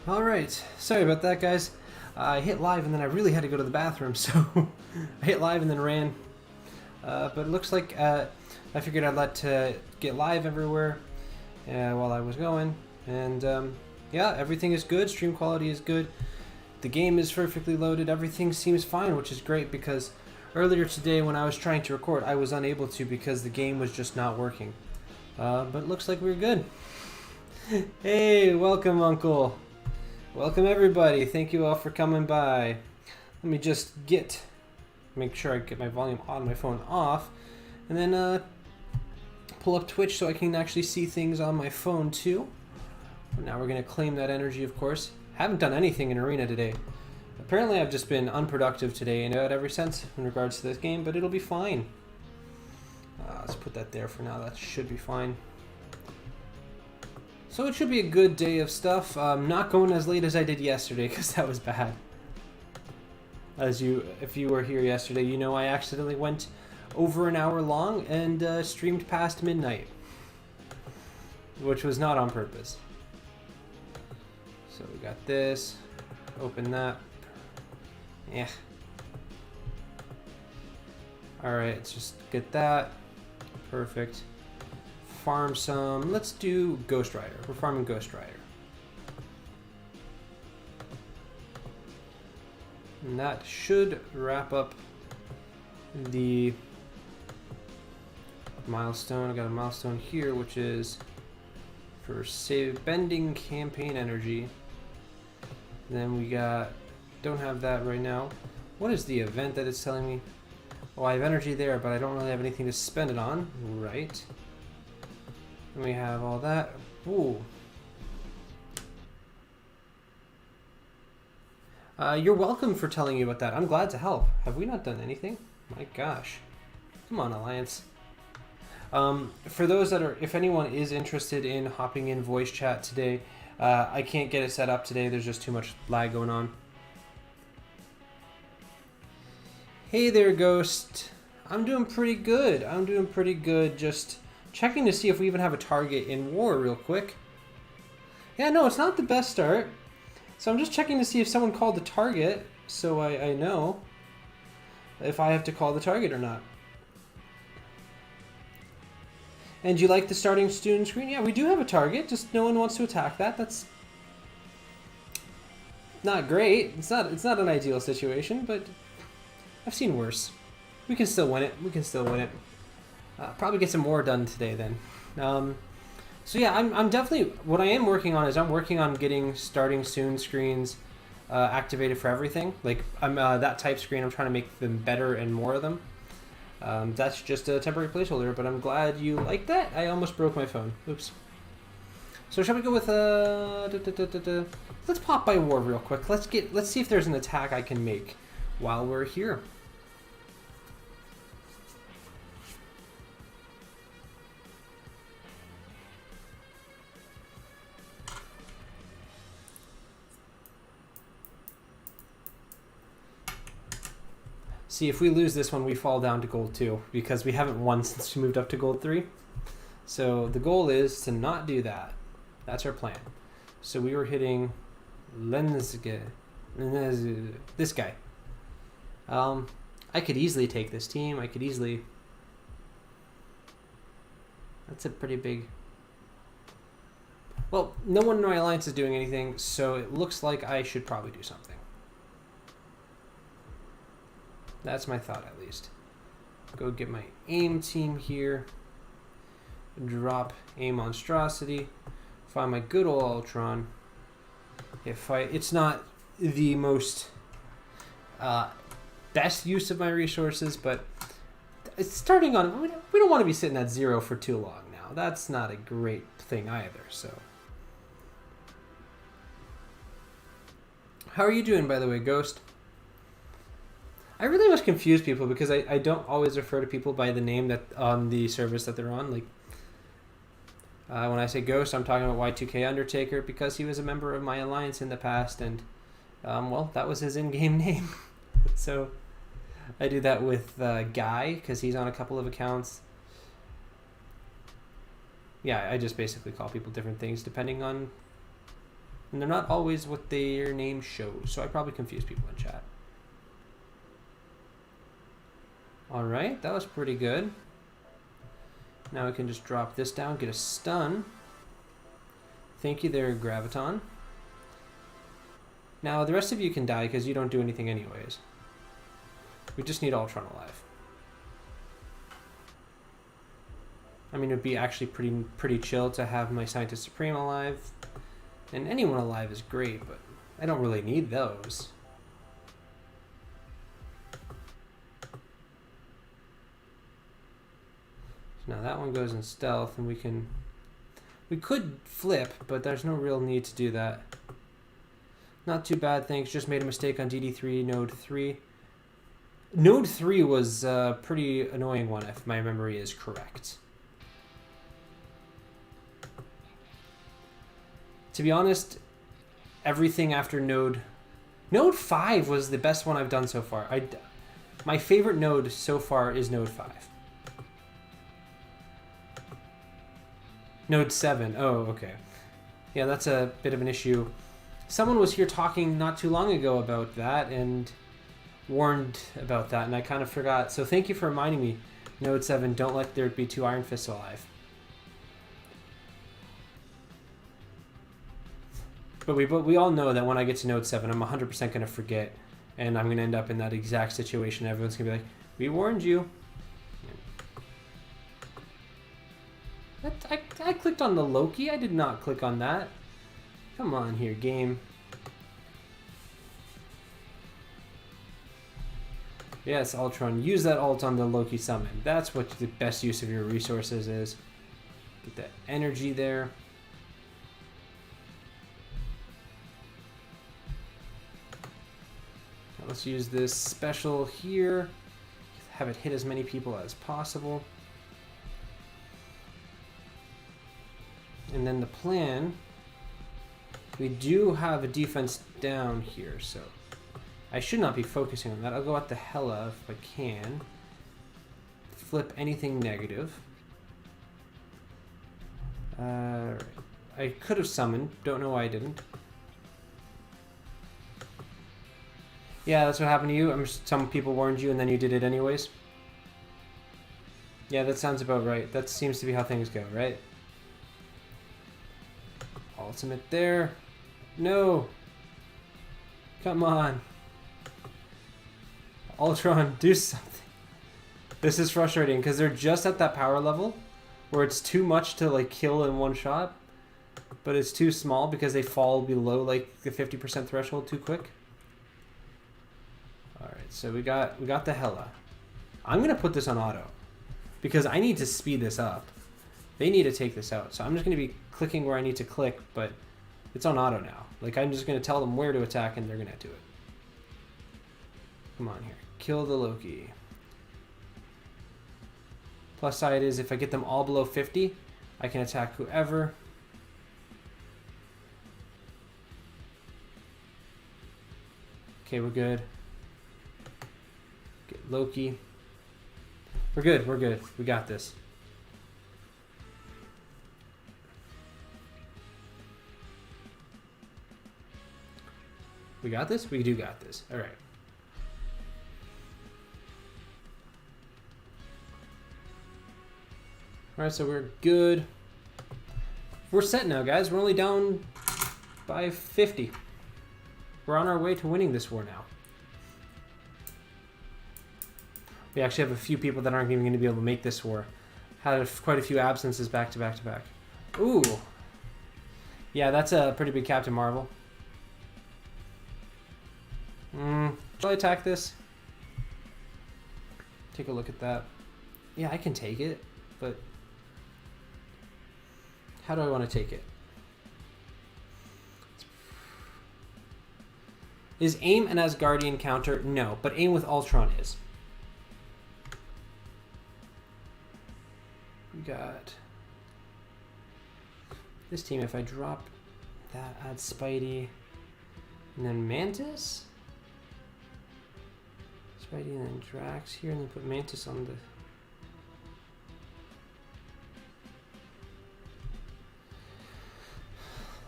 Alright, sorry about that, guys. I hit live and then I really had to go to the bathroom, so I hit live and then ran. But it looks like I figured I'd let get live everywhere while I was going. And yeah, everything is good, stream quality is good. The game is perfectly loaded, everything seems fine, which is great because earlier today when I was trying to record, I was unable to because the game was just not working. But it looks like we're good. Hey, welcome, Uncle. Welcome, everybody. Thank you all for coming by. Let me just make sure I get my volume on my phone off, and then pull up Twitch so I can actually see things on my phone too. Now we're gonna claim that energy, of course. Haven't done anything in Arena today. Apparently I've just been unproductive today in every sense in regards to this game, but it'll be fine. Let's put that there for now. That should be fine. So it should be a good day of stuff. Not going as late as I did yesterday because that was bad. If you were here yesterday, you know I accidentally went over an hour long and streamed past midnight, which was not on purpose. So we got this. Open that. Yeah. All right, let's just get that. Perfect. Farm some. Let's do Ghost Rider. We're farming Ghost Rider. And that should wrap up the milestone. I got a milestone here, which is for bending campaign energy. And then we don't have that right now. What is the event that it's telling me? Oh, I have energy there, but I don't really have anything to spend it on. Right. And we have all that. Ooh. You're welcome for telling you about that. I'm glad to help. Have we not done anything? My gosh. Come on, Alliance. For those if anyone is interested in hopping in voice chat today, I can't get it set up today. There's just too much lag going on. Hey there, Ghost. I'm doing pretty good. Just checking to see if we even have a target in war real quick. Yeah, no, it's not the best start. So I'm just checking to see if someone called the target, so I know if I have to call the target or not. And you like the starting student screen? Yeah, we do have a target, just no one wants to attack that. That's not great. It's not an ideal situation, but I've seen worse. We can still win it. Probably get some more done today then. So yeah, I'm definitely, what I am working on is I'm working on getting starting soon screens activated for everything. Like I'm that type screen, I'm trying to make them better and more of them. That's just a temporary placeholder, but I'm glad you like that. I almost broke my phone. Oops. So shall we go with let's pop by war real quick. Let's see if there's an attack I can make while we're here. See, if we lose this one, we fall down to gold 2 because we haven't won since we moved up to gold 3. So the goal is to not do that. That's our plan. So we were hitting Lenzge, this guy. I could easily take this team. That's a pretty big... Well, no one in my alliance is doing anything, so it looks like I should probably do something. That's my thought, at least. Go get my aim team here. Drop a monstrosity. Find my good old Ultron. It's not the most best use of my resources, but it's starting on. We don't want to be sitting at 0 for too long now. That's not a great thing either. So, how are you doing, by the way, Ghost? I really must confuse people because I don't always refer to people by the name that on the service that they're on. Like when I say Ghost, I'm talking about Y2K Undertaker because he was a member of my alliance in the past, and well, that was his in-game name. So I do that with Guy because he's on a couple of accounts. Yeah, I just basically call people different things depending on And they're not always what their name shows, so I probably confuse people in chat. Alright, that was pretty good. Now we can just drop this down, get a stun. Thank you there, Graviton. Now the rest of you can die because you don't do anything anyways. We just need Ultron alive. I mean, it'd be actually pretty chill to have my Scientist Supreme alive. And anyone alive is great, but I don't really need those. So now that one goes in stealth, and we could flip, but there's no real need to do that. Not too bad, thanks. Just made a mistake on DD3 Node 3. Node 3 was a pretty annoying one, if my memory is correct. To be honest, everything after Node 5 was the best one I've done so far. My favorite node so far is Node 5. Node 7. Oh, okay. Yeah, that's a bit of an issue. Someone was here talking not too long ago about that and warned about that, and I kind of forgot. So thank you for reminding me. Node 7, don't let there be 2 Iron Fists alive. But we all know that when I get to Node 7, I'm 100% going to forget, and I'm going to end up in that exact situation. Everyone's going to be like, we warned you. I clicked on the Loki. I did not click on that. Come on here, game. Yes, Ultron. Use that ult on the Loki summon. That's what the best use of your resources is. Get that energy there. Let's use this special here. Have it hit as many people as possible. And then the plan, we do have a defense down here, so I should not be focusing on that. I'll go at the Hela if I can. Flip anything negative. I could have summoned. Don't know why I didn't. Yeah, that's what happened to you. Some people warned you and then you did it anyways. Yeah, that sounds about right. That seems to be how things go, right? Ultimate there. No. Come on. Ultron, do something. This is frustrating because they're just at that power level where it's too much to like kill in one shot, but it's too small because they fall below like the 50% threshold too quick. Alright, so we got the Hela. I'm going to put this on auto because I need to speed this up. They need to take this out. So I'm just going to be clicking where I need to click, but it's on auto now. Like, I'm just going to tell them where to attack and they're going to do it. Come on here. Kill the Loki. Plus side is if I get them all below 50, I can attack whoever. Okay, we're good. Get Loki. We're good, we're good. We got this. We got this? We do got this. Alright. Alright, so we're good. We're set now, guys. We're only down by 50. We're on our way to winning this war now. We actually have a few people that aren't even going to be able to make this war. Had quite a few absences back to back to back. Ooh. Yeah, that's a pretty big Captain Marvel. Shall I attack this? Take a look at that. Yeah, I can take it, but how do I want to take it? Is AIM an Asgardian counter? No, but AIM with Ultron is. We got this team. If I drop that, add Spidey, and then Mantis? Spidey and then Drax here, and then put Mantis on the...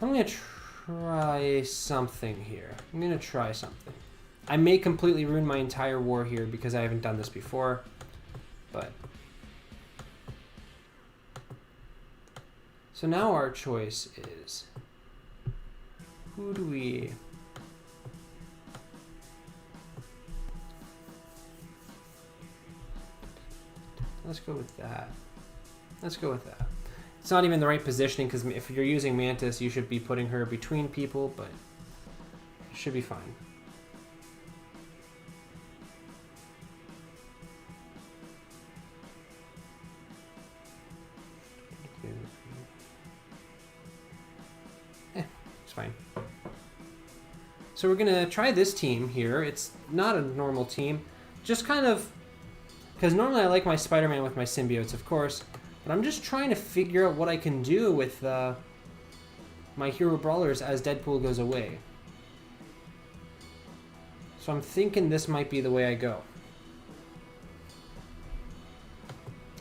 I'm gonna try something here. I'm gonna try something. I may completely ruin my entire war here because I haven't done this before, but... So now our choice is... Who do we... Let's go with that. Let's go with that. It's not even the right positioning because if you're using Mantis, you should be putting her between people, but it should be fine. It's fine. So we're gonna try this team here. It's not a normal team, just kind of, because normally I like my Spider-Man with my symbiotes, of course, but I'm just trying to figure out what I can do with my hero brawlers as Deadpool goes away. So I'm thinking this might be the way I go.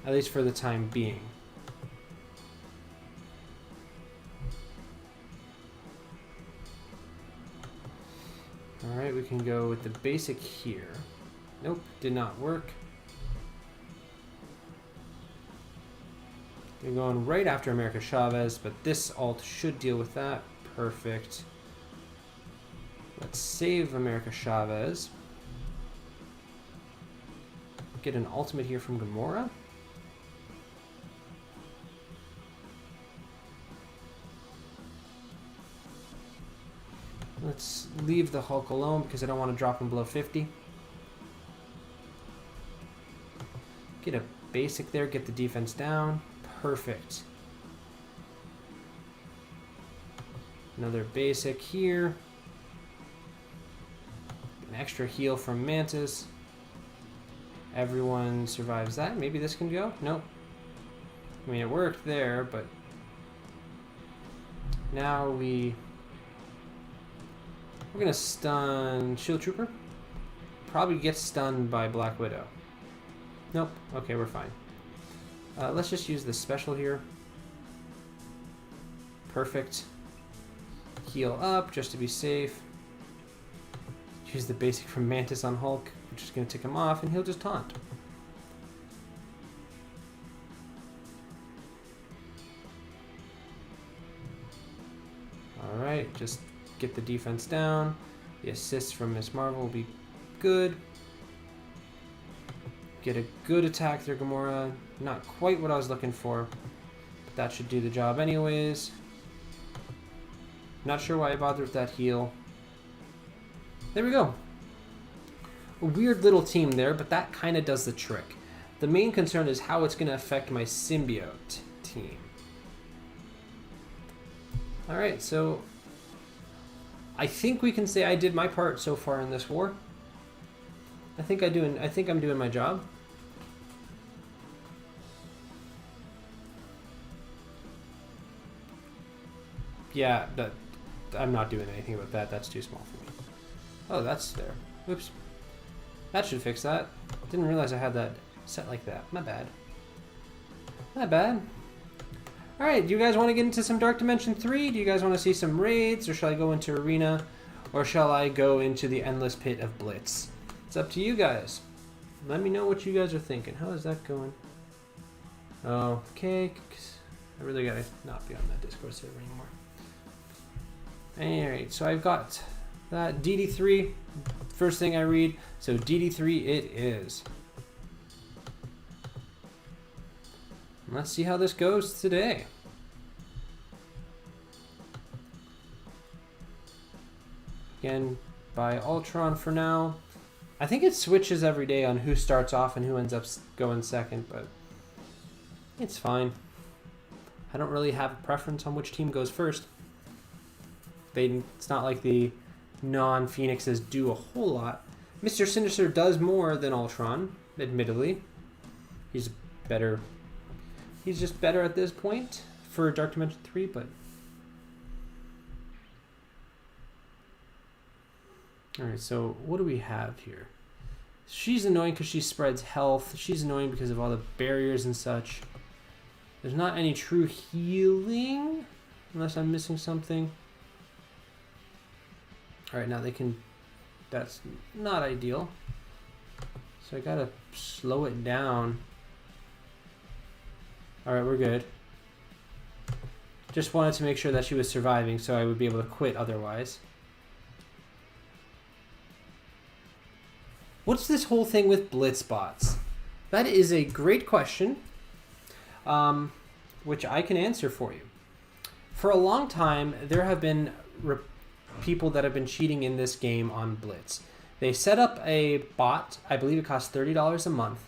At least for the time being. Alright, we can go with the basic here. Nope, did not work. They're going right after America Chavez, but this ult should deal with that. Perfect. Let's save America Chavez. Get an ultimate here from Gamora. Let's leave the Hulk alone because I don't want to drop him below 50. Get a basic there, get the defense down. Perfect. Another basic here. An extra heal from Mantis. Everyone survives that. Maybe this can go? Nope. I mean, it worked there, but now we're gonna stun Shield Trooper. Probably get stunned by Black Widow. Nope. Okay, we're fine. Let's just use the special here. Perfect. Heal up just to be safe. Use the basic from Mantis on Hulk, which is going to tick him off, and he'll just taunt. Alright, just get the defense down. The assist from Miss Marvel will be good. Get a good attack through Gamora. Not quite what I was looking for, but that should do the job anyways. Not sure why I bothered with that heal. There we go. A weird little team there, but that kind of does the trick. The main concern is how it's going to affect my symbiote team. Alright, so I think we can say I did my part so far in this war. I think I'm doing my job. Yeah, I'm not doing anything about that. That's too small for me. Oh, that's there. Oops. That should fix that. Didn't realize I had that set like that. My bad. My bad. Alright, do you guys want to get into some Dark Dimension 3? Do you guys want to see some raids? Or shall I go into Arena? Or shall I go into the Endless Pit of Blitz? It's up to you guys. Let me know what you guys are thinking. How is that going? Okay. I really gotta not be on that Discord server anymore. Alright, so I've got that DD3. First thing I read. So DD3 it is. Let's see how this goes today. Again, by Ultron for now. I think it switches every day on who starts off and who ends up going second, but it's fine. I don't really have a preference on which team goes first. It's not like the non-Phoenixes do a whole lot. Mr. Sinister does more than Ultron, admittedly. He's better. He's just better at this point for Dark Dimension 3, but... Alright, so what do we have here? She's annoying because she spreads health. She's annoying because of all the barriers and such. There's not any true healing, unless I'm missing something. Alright, now they can... That's not ideal. So I gotta slow it down. Alright, we're good. Just wanted to make sure that she was surviving so I would be able to quit otherwise. What's this whole thing with blitz bots? That is a great question, which I can answer for you. For a long time, there have been people that have been cheating in this game on Blitz. They set up a bot, I believe it costs $30 a month,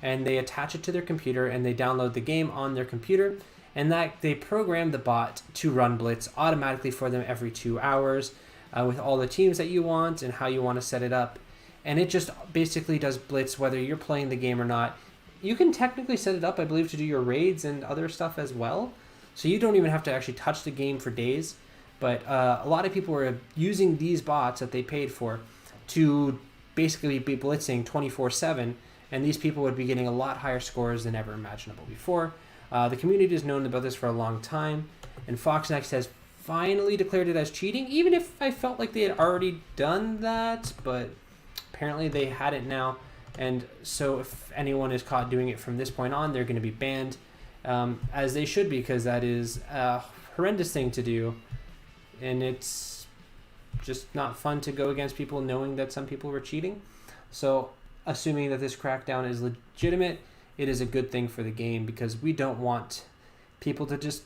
and they attach it to their computer and they download the game on their computer, and that they program the bot to run Blitz automatically for them every 2 hours with all the teams that you want and how you want to set it up. And it just basically does Blitz whether you're playing the game or not. You can technically set it up, I believe, to do your raids and other stuff as well. So you don't even have to actually touch the game for days. But a lot of people were using these bots that they paid for to basically be blitzing 24/7. And these people would be getting a lot higher scores than ever imaginable before. The community has known about this for a long time. And FoxNext has finally declared it as cheating, even if I felt like they had already done that. But apparently they had it now. And so if anyone is caught doing it from this point on, they're going to be banned. As they should be, because that is a horrendous thing to do. And it's just not fun to go against people knowing that some people were cheating. So assuming that this crackdown is legitimate, it is a good thing for the game, because we don't want people to just,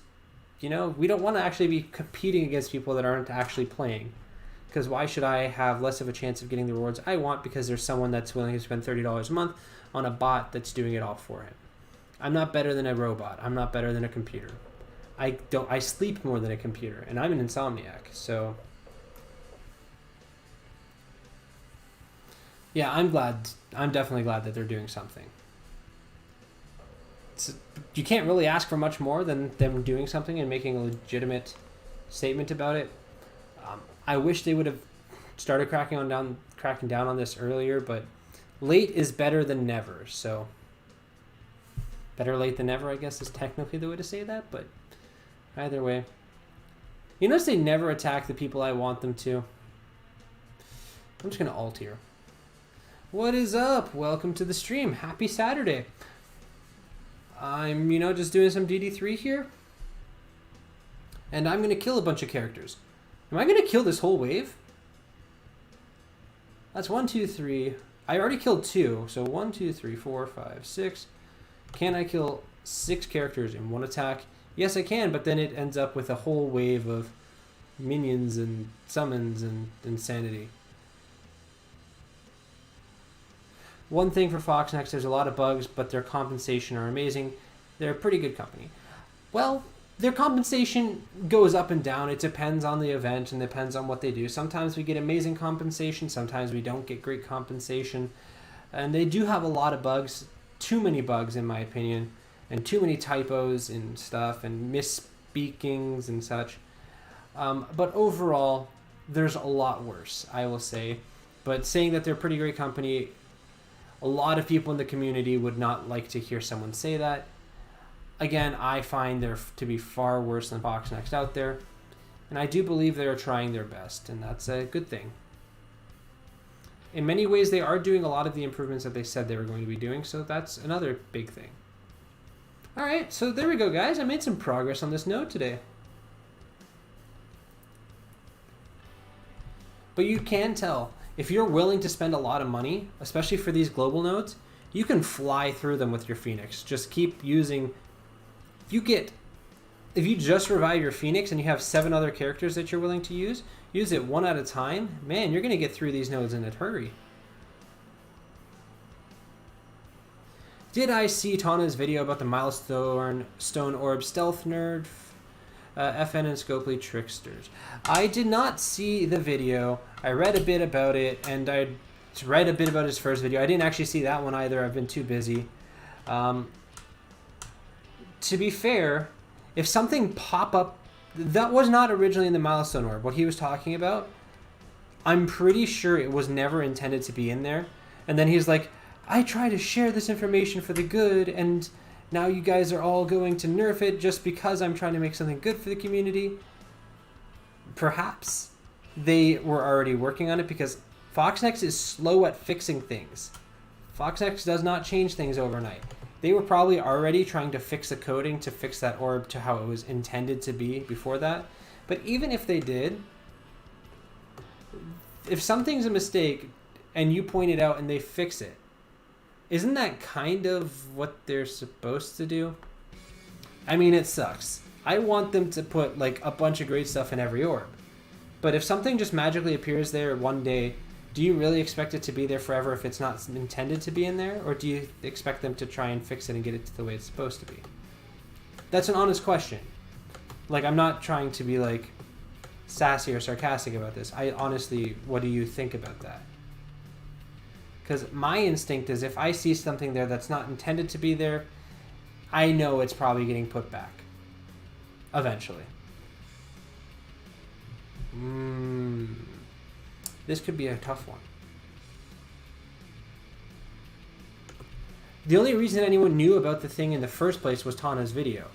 we don't want to actually be competing against people that aren't actually playing. Because why should I have less of a chance of getting the rewards I want because there's someone that's willing to spend $30 a month on a bot that's doing it all for him? I'm not better than a robot. I'm not better than a computer. I sleep more than a computer, and I'm an insomniac, so yeah, I'm definitely glad that they're doing something. You can't really ask for much more than them doing something and making a legitimate statement about it. I wish they would have started cracking down on this earlier, but late is better than never, so better late than never, I guess, is technically the way to say that, but either way. You notice they never attack the people I want them to. I'm just going to alt here. What is up? Welcome to the stream. Happy Saturday. I'm, just doing some DD3 here. And I'm going to kill a bunch of characters. Am I going to kill this whole wave? That's 1, 2, 3. I already killed 2. So 1, 2, 3, 4, 5, 6. Can I kill 6 characters in one attack? Yes, I can, but then it ends up with a whole wave of minions and summons and insanity. One thing for FoxNext, there's a lot of bugs, but their compensation are amazing. They're a pretty good company. Well, their compensation goes up and down. It depends on the event and depends on what they do. Sometimes we get amazing compensation. Sometimes we don't get great compensation. And they do have a lot of bugs. Too many bugs, in my opinion. And too many typos and stuff and misspeakings and such. But overall, there's a lot worse, I will say. But saying that they're a pretty great company, a lot of people in the community would not like to hear someone say that. Again, I find there to be far worse than FoxNext out there. And I do believe they are trying their best, and that's a good thing. In many ways, they are doing a lot of the improvements that they said they were going to be doing, so that's another big thing. Alright, so there we go, guys. I made some progress on this node today. But you can tell, if you're willing to spend a lot of money, especially for these global nodes, you can fly through them with your Phoenix. Just keep using... If you just revive your Phoenix and you have 7 other characters that you're willing to use it one at a time, man, you're going to get through these nodes in a hurry. Did I see Tana's video about the Milestone Orb Stealth Nerd, FN and Scopely Tricksters? I did not see the video. I read a bit about it, and I read a bit about his first video. I didn't actually see that one either. I've been too busy. To be fair, if something pop up, that was not originally in the Milestone Orb. What he was talking about, I'm pretty sure it was never intended to be in there. And then he's like, I try to share this information for the good, and now you guys are all going to nerf it just because I'm trying to make something good for the community. Perhaps. they were already working on it, because Foxnext is slow at fixing things. Foxnext does not change things overnight. They were probably already trying to fix the coding to fix that orb to how it was intended to be before that. But even if they did, if something's a mistake and you point it out and they fix it, isn't that kind of what they're supposed to do? I mean, it sucks. I want them to put like a bunch of great stuff in every orb. But if something just magically appears there one day, do you really expect it to be there forever if it's not intended to be in there? Or do you expect them to try and fix it and get it to the way it's supposed to be? That's an honest question. Like, I'm not trying to be like sassy or sarcastic about this. I honestly, what do you think about that? Because my instinct is if I see something there that's not intended to be there, I know it's probably getting put back eventually. This could be a tough one. The only reason anyone knew about the thing in the first place was Tana's video.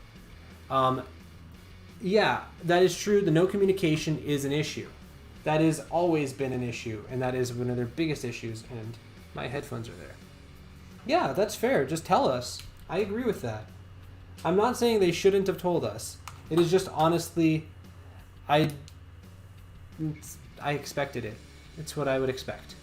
Yeah, that is true. The no communication is an issue. That has always been an issue, and that is one of their biggest issues, and my headphones are there. Yeah, that's fair. Just tell us. I agree with that. I'm not saying they shouldn't have told us. It is just honestly, I expected it. It's what I would expect.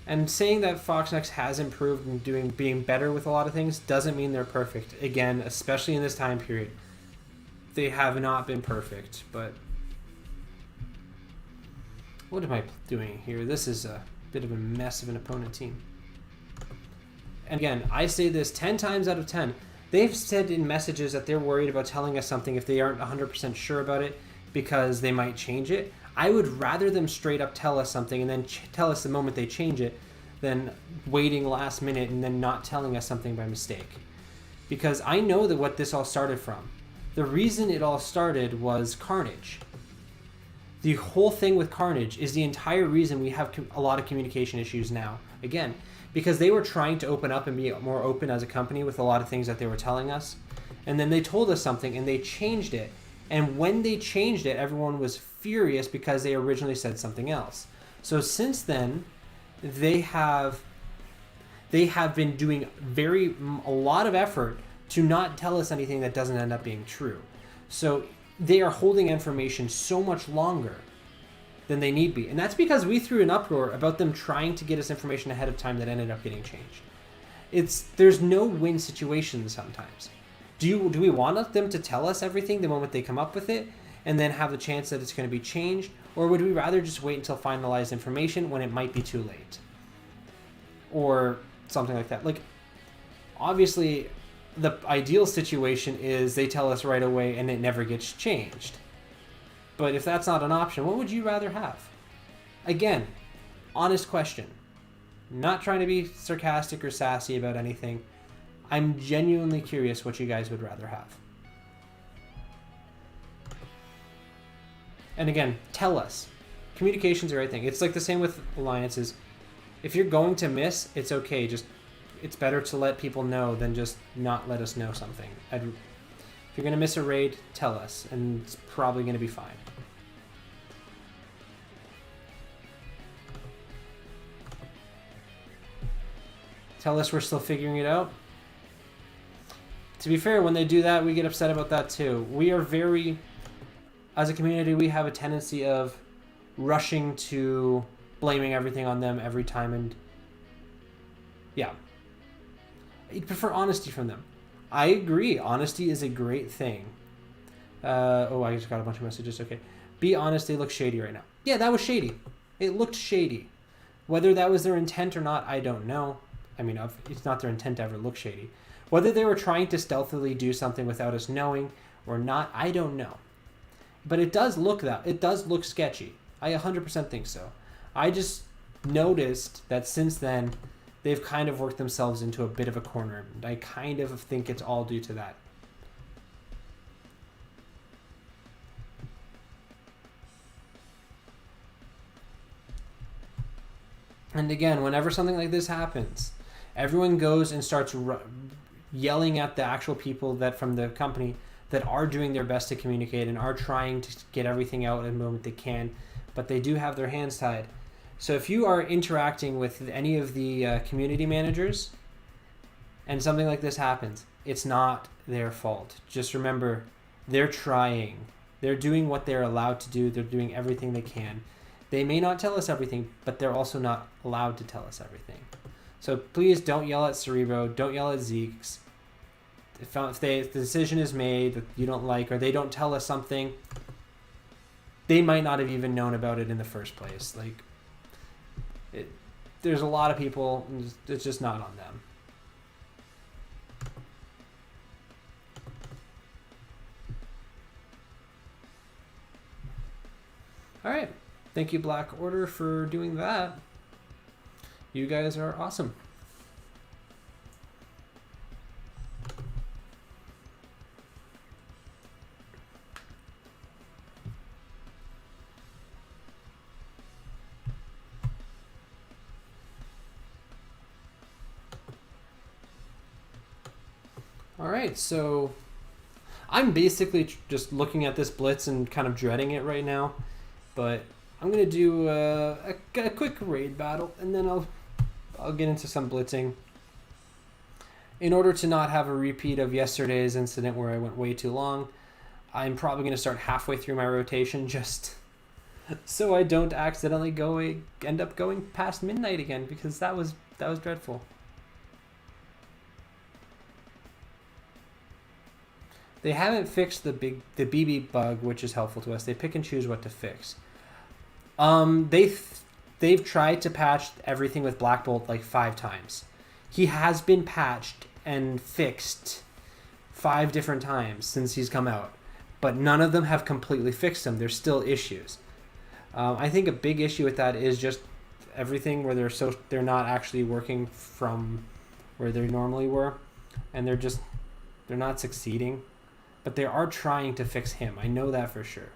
And saying that Foxnext has improved and being better with a lot of things doesn't mean they're perfect. Again, especially in this time period, they have not been perfect. But what am I doing here? This is a bit of a mess of an opponent team. And again, I say this 10 times out of 10. They've said in messages that they're worried about telling us something if they aren't 100% sure about it because they might change it. I would rather them straight up tell us something and then tell us the moment they change it than waiting last minute and then not telling us something by mistake. Because I know that what this all started from. The reason it all started was Carnage. The whole thing with Carnage is the entire reason we have a lot of communication issues now. Again, because they were trying to open up and be more open as a company with a lot of things that they were telling us. And then they told us something and they changed it. And when they changed it, everyone was furious because they originally said something else. So since then, they have been doing a lot of effort to not tell us anything that doesn't end up being true. So they are holding information so much longer than they need be. And that's because we threw an uproar about them trying to get us information ahead of time that ended up getting changed. There's no win situation sometimes. Do we want them to tell us everything the moment they come up with it and then have the chance that it's going to be changed? Or would we rather just wait until finalized information when it might be too late? Or something like that. Like, obviously, the ideal situation is they tell us right away and it never gets changed. But if that's not an option, what would you rather have? Again, honest question. Not trying to be sarcastic or sassy about anything. I'm genuinely curious what you guys would rather have. And again, tell us. Communication's the right thing. It's like the same with alliances. If you're going to miss, it's okay. It's better to let people know than just not let us know something. If you're going to miss a raid, tell us, and it's probably going to be fine. Tell us we're still figuring it out. To be fair, when they do that, we get upset about that too. We are as a community, we have a tendency of rushing to blaming everything on them every time, and yeah. I prefer honesty from them. I agree. Honesty is a great thing. I just got a bunch of messages. Okay. Be honest, they look shady right now. Yeah, that was shady. It looked shady. Whether that was their intent or not, I don't know. I mean, it's not their intent to ever look shady. Whether they were trying to stealthily do something without us knowing or not, I don't know. But it does look sketchy. I 100% think so. I just noticed that since then, they've kind of worked themselves into a bit of a corner. And I kind of think it's all due to that. And again, whenever something like this happens, everyone goes and starts yelling at the actual people that from the company that are doing their best to communicate and are trying to get everything out at the moment they can, but they do have their hands tied. So if you are interacting with any of the community managers and something like this happens, it's not their fault. Just remember, they're trying. They're doing what they're allowed to do. They're doing everything they can. They may not tell us everything, but they're also not allowed to tell us everything. So please don't yell at Cerebro. Don't yell at Zeeks. If the decision is made that you don't like, or they don't tell us something, they might not have even known about it in the first place. There's a lot of people, it's just not on them. All right. Thank you, Black Order, for doing that. You guys are awesome. All right, so I'm basically just looking at this blitz and kind of dreading it right now, but I'm gonna do a quick raid battle, and then I'll get into some blitzing in order to not have a repeat of yesterday's incident where I went way too long. I'm probably gonna start halfway through my rotation just so I don't accidentally end up going past midnight again, because that was dreadful. They haven't fixed the BB bug, which is helpful to us. They pick and choose what to fix. They've tried to patch everything with Black Bolt like 5 times. He has been patched and fixed 5 different times since he's come out, but none of them have completely fixed him. There's still issues. I think a big issue with that is just everything where they're not actually working from where they normally were, and they're not succeeding. But they are trying to fix him. I know that for sure.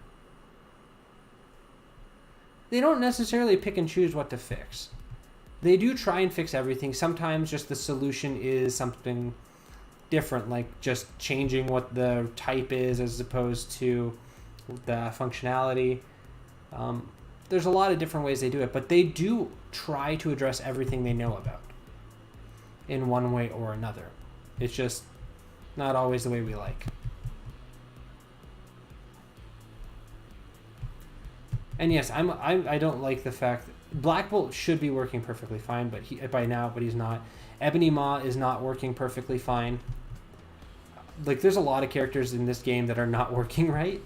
They don't necessarily pick and choose what to fix. They do try and fix everything. Sometimes just the solution is something different, like just changing what the type is as opposed to the functionality. There's a lot of different ways they do it, but they do try to address everything they know about in one way or another. It's just not always the way we like. And yes, I don't like the fact that Black Bolt should be working perfectly fine, but he's not. Ebony Maw is not working perfectly fine. Like, there's a lot of characters in this game that are not working right.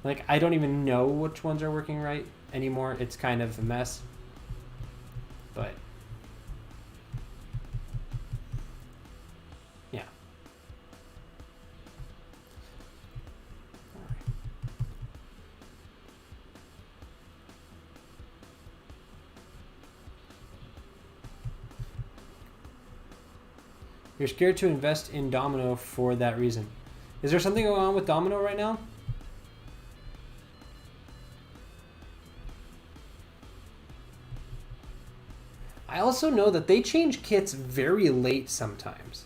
Like, I don't even know which ones are working right anymore. It's kind of a mess. But yeah. You're scared to invest in Domino for that reason. Is there something going on with Domino right now? I also know that they change kits very late sometimes.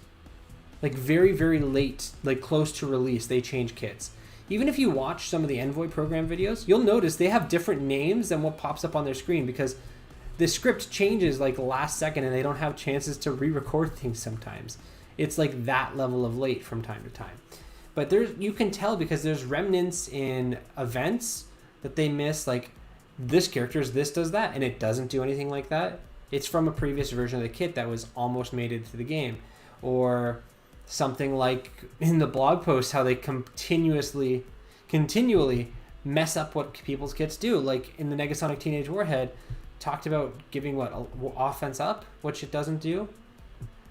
Like very, very late, like close to release, they change kits. Even if you watch some of the Envoy program videos, you'll notice they have different names than what pops up on their screen, because the script changes like last second and they don't have chances to re-record things sometimes. It's like that level of late from time to time. But you can tell because there's remnants in events that they miss, like this character's this does that, and it doesn't do anything like that. It's from a previous version of the kit that was almost made into the game. Or something like in the blog post, how they continually mess up what people's kits do. Like in the Negasonic Teenage Warhead, talked about giving offense up, which it doesn't do.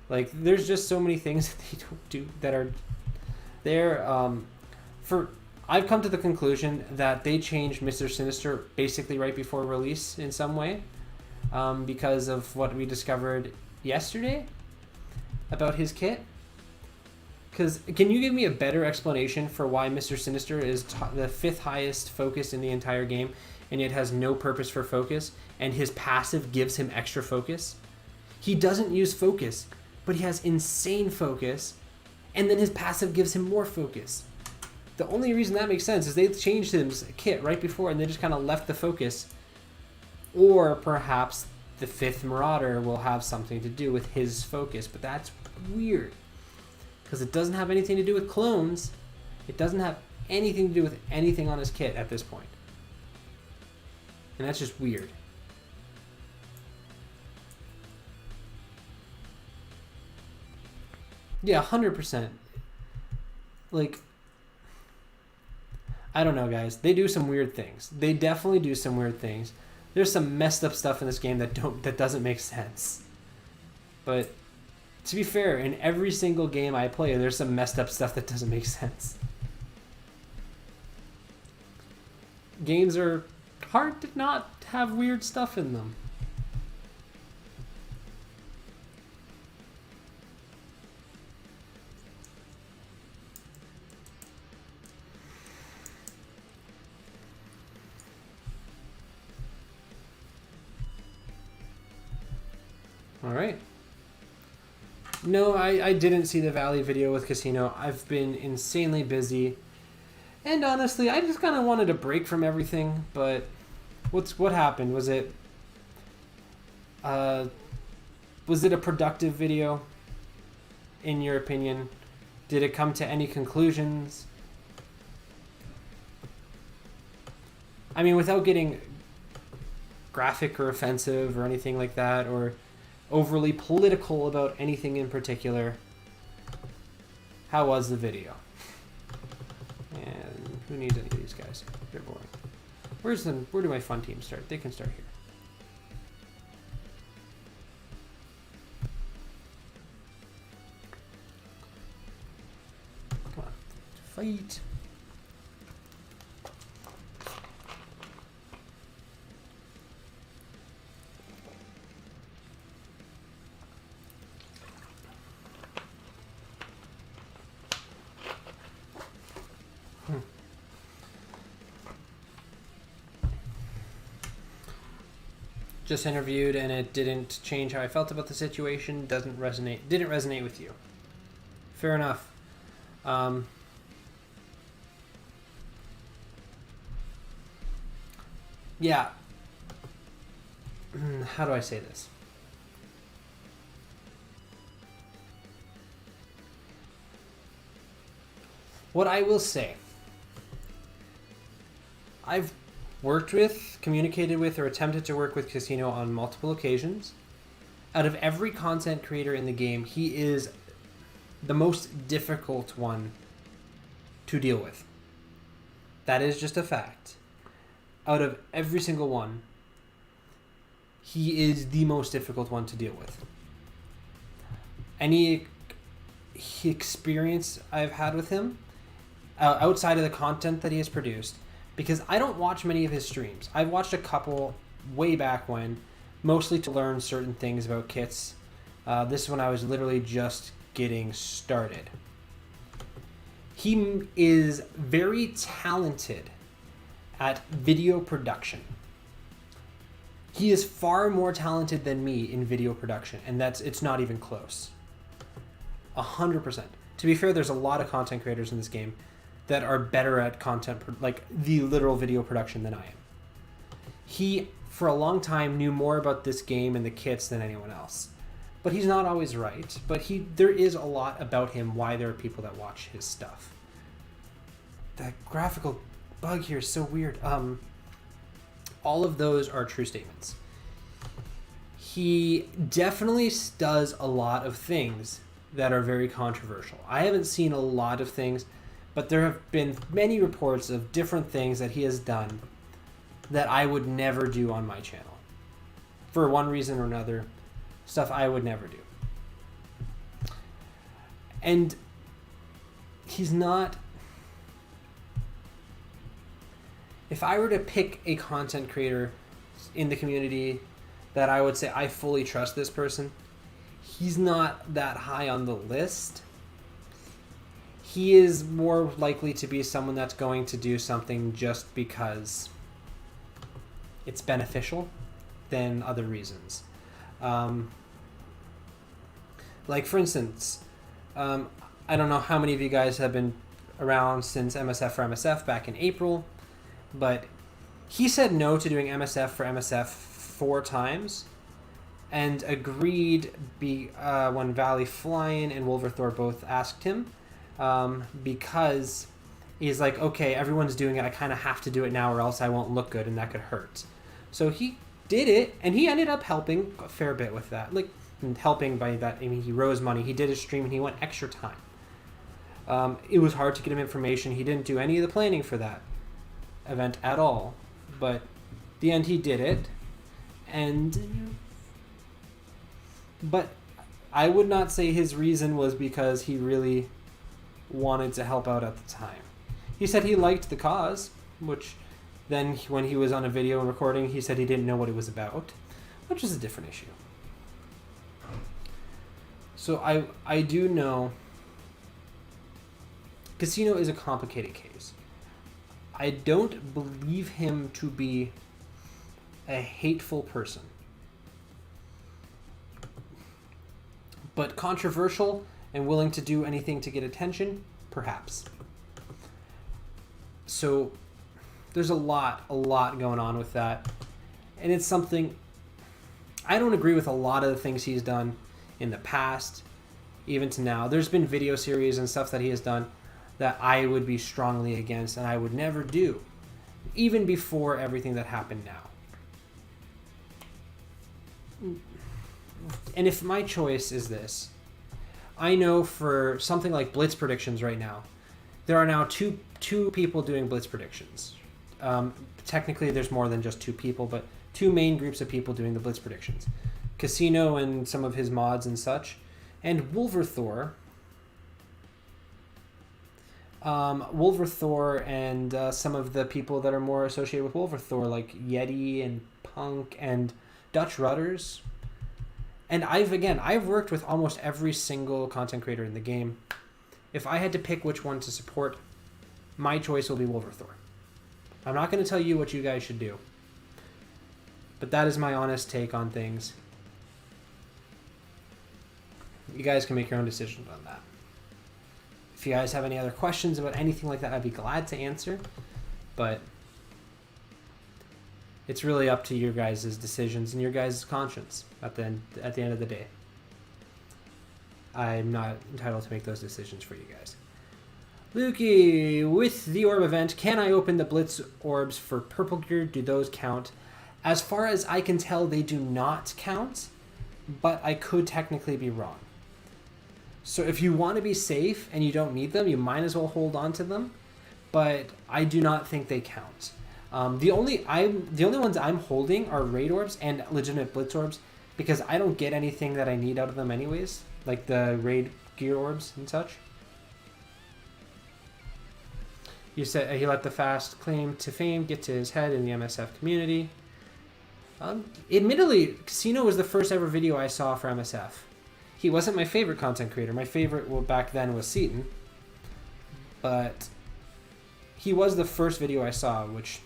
Like, there's just so many things that they don't do that are there. I've come to the conclusion that they changed Mr. Sinister basically right before release in some way, because of what we discovered yesterday about his kit. Because can you give me a better explanation for why Mr. Sinister is the 5th highest focus in the entire game, and yet has no purpose for focus, and his passive gives him extra focus? He doesn't use focus, but he has insane focus, and then his passive gives him more focus. The only reason that makes sense is they changed his kit right before and they just kind of left the focus. Or perhaps the 5th Marauder will have something to do with his focus, but that's weird. Because it doesn't have anything to do with clones. It doesn't have anything to do with anything on his kit at this point. And that's just weird. Yeah, 100%. Like, I don't know, guys. They do some weird things. They definitely do some weird things. There's some messed up stuff in this game that doesn't make sense. But to be fair, in every single game I play, there's some messed up stuff that doesn't make sense. Games are hard to not have weird stuff in them. All right. No, I didn't see the Valley video with Casino. I've been insanely busy. And honestly, I just kind of wanted a break from everything, but what happened? Was it a productive video in your opinion? Did it come to any conclusions? I mean, without getting graphic or offensive or anything like that, or overly political about anything in particular, how was the video? And who needs any of these guys? They're boring. Where do my fun teams start? They can start here. Come on. Fight. Just interviewed and it didn't change how I felt about the situation. Didn't resonate with you. Fair enough. Yeah. How do I say this? What I will say, I've worked with, communicated with, or attempted to work with Casino on multiple occasions. Out of every content creator in the game, he is the most difficult one to deal with. That is just a fact. Out of every single one, he is the most difficult one to deal with. Any experience I've had with him, outside of the content that he has produced, because I don't watch many of his streams. I've watched a couple way back when, mostly to learn certain things about kits. This is when I was literally just getting started. He is very talented at video production. He is far more talented than me in video production, and it's not even close. 100%. To be fair, there's a lot of content creators in this game that are better at content, like the literal video production, than I am. He, for a long time, knew more about this game and the kits than anyone else. But he's not always right. But there is a lot about him why there are people that watch his stuff. That graphical bug here is so weird. All of those are true statements. He definitely does a lot of things that are very controversial. I haven't seen a lot of things, but there have been many reports of different things that he has done that I would never do on my channel. For one reason or another, stuff I would never do. And he's not... If I were to pick a content creator in the community that I would say I fully trust this person, he's not that high on the list. He is more likely to be someone that's going to do something just because it's beneficial than other reasons. Like, for instance, I don't know how many of you guys have been around since MSF for MSF back in April, but he said no to doing MSF for MSF 4 times and agreed when Valley Flying and Wolverthor both asked him, because he's like, okay, everyone's doing it, I kind of have to do it now or else I won't look good and that could hurt. So he did it, and he ended up helping a fair bit with that. Like, helping by that, I mean, he rose money, he did his stream, and he went extra time. It was hard to get him information. He didn't do any of the planning for that event at all, but the end he did it. But I would not say his reason was because he really wanted to help out at the time. He said he liked the cause, which then when he was on a video and recording, he said he didn't know what it was about, which is a different issue. So I do know Casino is a complicated case. I don't believe him to be a hateful person. But controversial and willing to do anything to get attention, perhaps. So there's a lot going on with that. And it's something, I don't agree with a lot of the things he's done in the past, even to now. There's been video series and stuff that he has done that I would be strongly against and I would never do, even before everything that happened now. And if my choice is this, I know for something like Blitz predictions right now, there are now two people doing Blitz predictions. Technically, there's more than just 2 people, but 2 main groups of people doing the Blitz predictions. Casino and some of his mods and such, and Wolverthor. Wolverthor and some of the people that are more associated with Wolverthor, like Yeti and Punk and Dutch Rudders. And I've worked with almost every single content creator in the game. If I had to pick which one to support, my choice will be Wolverthor. I'm not going to tell you what you guys should do, but that is my honest take on things. You guys can make your own decisions on that. If you guys have any other questions about anything like that, I'd be glad to answer, but it's really up to your guys' decisions and your guys' conscience at the end of the day. I'm not entitled to make those decisions for you guys. Lukey, with the orb event, can I open the Blitz orbs for purple gear? Do those count? As far as I can tell, they do not count, but I could technically be wrong. So if you want to be safe and you don't need them, you might as well hold on to them, but I do not think they count. The only ones I'm holding are raid orbs and legitimate Blitz orbs, because I don't get anything that I need out of them anyways, like the raid gear orbs and such. You said he let the fast claim to fame get to his head in the MSF community. Admittedly, Casino was the first ever video I saw for MSF. He wasn't my favorite content creator. My favorite back then was Seaton. But he was the first video I saw, which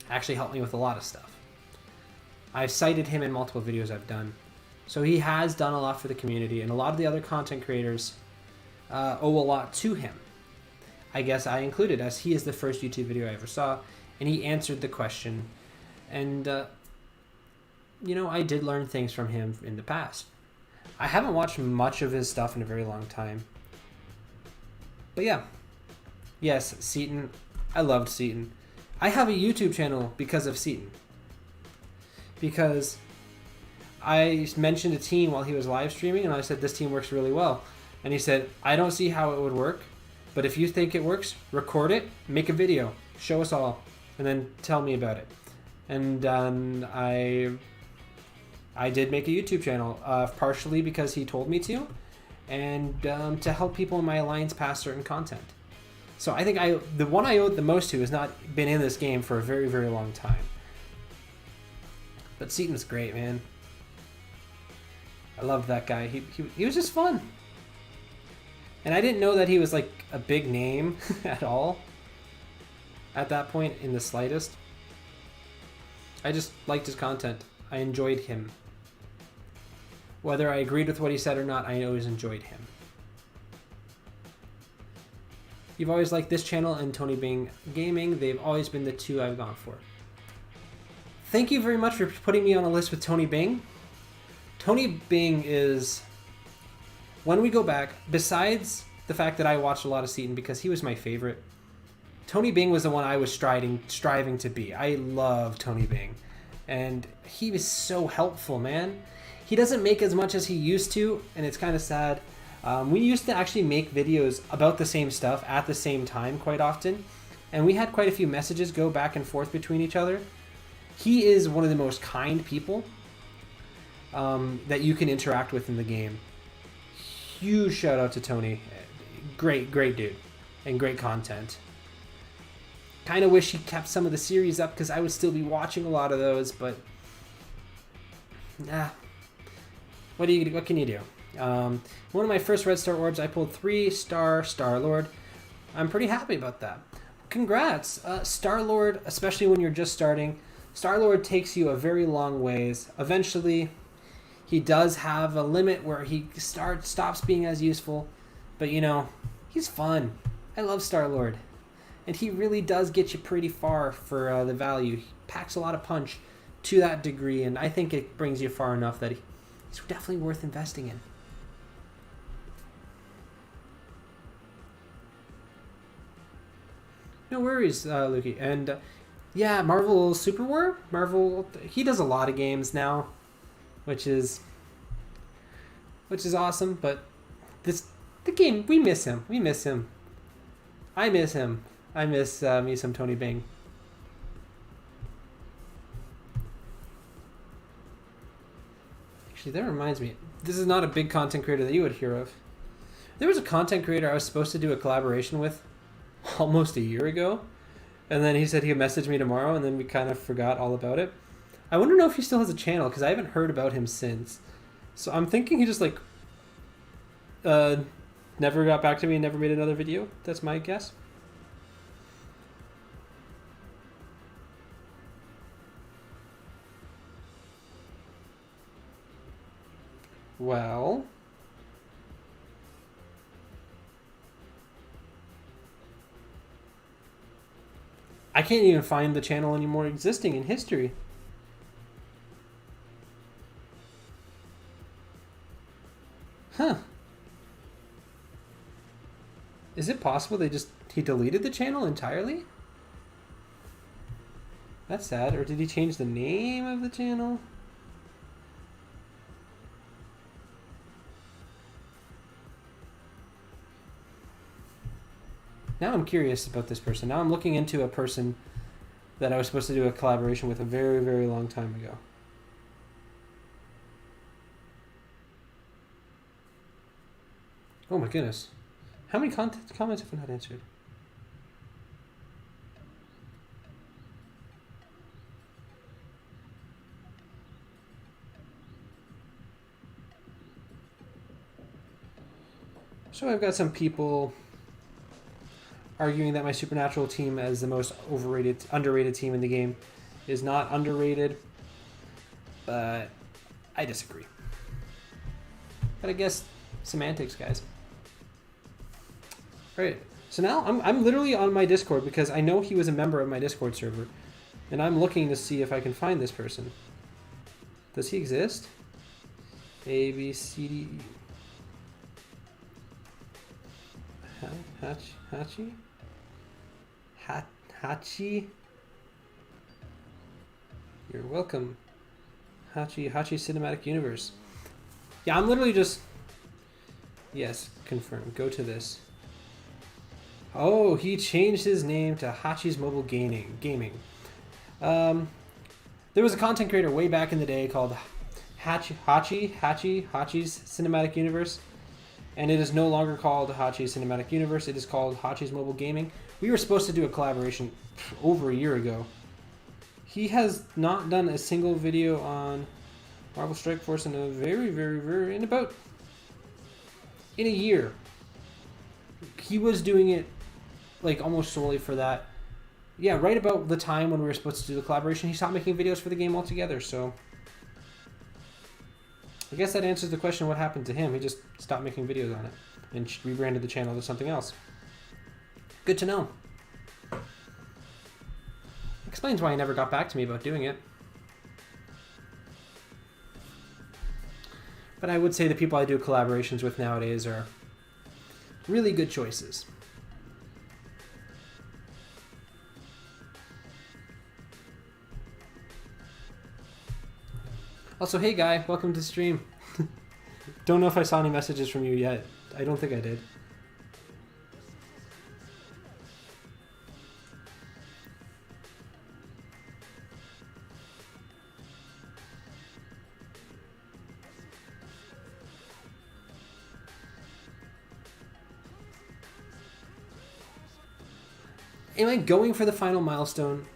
actually helped me with a lot of stuff. I've cited him in multiple videos I've done. So he has done a lot for the community, and a lot of the other content creators owe a lot to him. I guess I included, as he is the first YouTube video I ever saw, and he answered the question. And, I did learn things from him in the past. I haven't watched much of his stuff in a very long time. But yeah. Yes, Seaton. I loved Seaton. I have a YouTube channel because of Seaton. Because I mentioned a team while he was live streaming, and I said, this team works really well. And he said, I don't see how it would work, but if you think it works, record it, make a video, show us all, and then tell me about it. And I did make a YouTube channel, partially because he told me to, and to help people in my alliance pass certain content. So I think the one I owed the most to has not been in this game for a very, very long time. But Seaton's great, man. I loved that guy. He was just fun. And I didn't know that he was like a big name at all at that point in the slightest. I just liked his content. I enjoyed him. Whether I agreed with what he said or not, I always enjoyed him. you've always liked this channel and Tony Bing Gaming. They've always been the two I've gone for. Thank you very much for putting me on a list with Tony Bing. Tony Bing is, when we go back, besides the fact that I watched a lot of Seaton because he was my favorite, Tony Bing was the one I was striving to be. I love Tony Bing. And he was so helpful, man. He doesn't make as much as he used to, and it's kind of sad. We used to actually make videos about the same stuff at the same time quite often, and we had quite a few messages go back and forth between each other. He is one of the most kind people that you can interact with in the game. Huge shout out to Tony. Great dude, and great content. Kind of wish he kept some of the series up because I would still be watching a lot of those, but nah. What can you do? One of my first Red Star orbs, I pulled 3-star Star-Lord. I'm pretty happy about that. Congrats! Star-Lord, especially when you're just starting, Star-Lord takes you a very long ways. Eventually, he does have a limit where he stops being as useful, but you know, he's fun. I love Star-Lord. And he really does get you pretty far for the value. He packs a lot of punch to that degree, and I think it brings you far enough that he's definitely worth investing in. No worries, Lukey. And yeah, Marvel Super War. Marvel, he does a lot of games now, which is awesome. But the game, we miss him. I miss him. I miss me some Tony Bing. Actually, that reminds me. This is not a big content creator that you would hear of. There was a content creator I was supposed to do a collaboration with almost a year ago. And then he said he'd message me tomorrow, and then we kind of forgot all about it. I wonder if he still has a channel, because I haven't heard about him since. So I'm thinking he just, never got back to me and never made another video. That's my guess. Well, I can't even find the channel anymore existing in history. Huh. Is it possible he deleted the channel entirely? That's sad. Or did he change the name of the channel? Now I'm curious about this person. Now I'm looking into a person that I was supposed to do a collaboration with a very, very long time ago. Oh my goodness. How many comments have I not answered? So I've got some people arguing that my Supernatural team as the most underrated team in the game is not underrated, but I disagree. But I guess semantics, guys. All right, so now I'm literally on my Discord because I know he was a member of my Discord server, and I'm looking to see if I can find this person. Does he exist? A, B, C, D, Hachi? Hachi? You're welcome. Hachi Cinematic Universe. Yeah, I'm literally just... Yes, confirm. Go to this. Oh, he changed his name to Hachi's Mobile Gaming. There was a content creator way back in the day called Hachi's Cinematic Universe. And it is no longer called Hachi's Cinematic Universe. It is called Hachi's Mobile Gaming. We were supposed to do a collaboration over a year ago. He has not done a single video on Marvel Strike Force in in a year. He was doing it like almost solely for that. Yeah, right about the time when we were supposed to do the collaboration, he stopped making videos for the game altogether, so I guess that answers the question what happened to him. He just stopped making videos on it and rebranded the channel to something else. Good to know. Explains why he never got back to me about doing it. But I would say the people I do collaborations with nowadays are really good choices. Also, hey Guy, welcome to stream. Don't know if I saw any messages from you yet. I don't think I did. Am I going for the final milestone?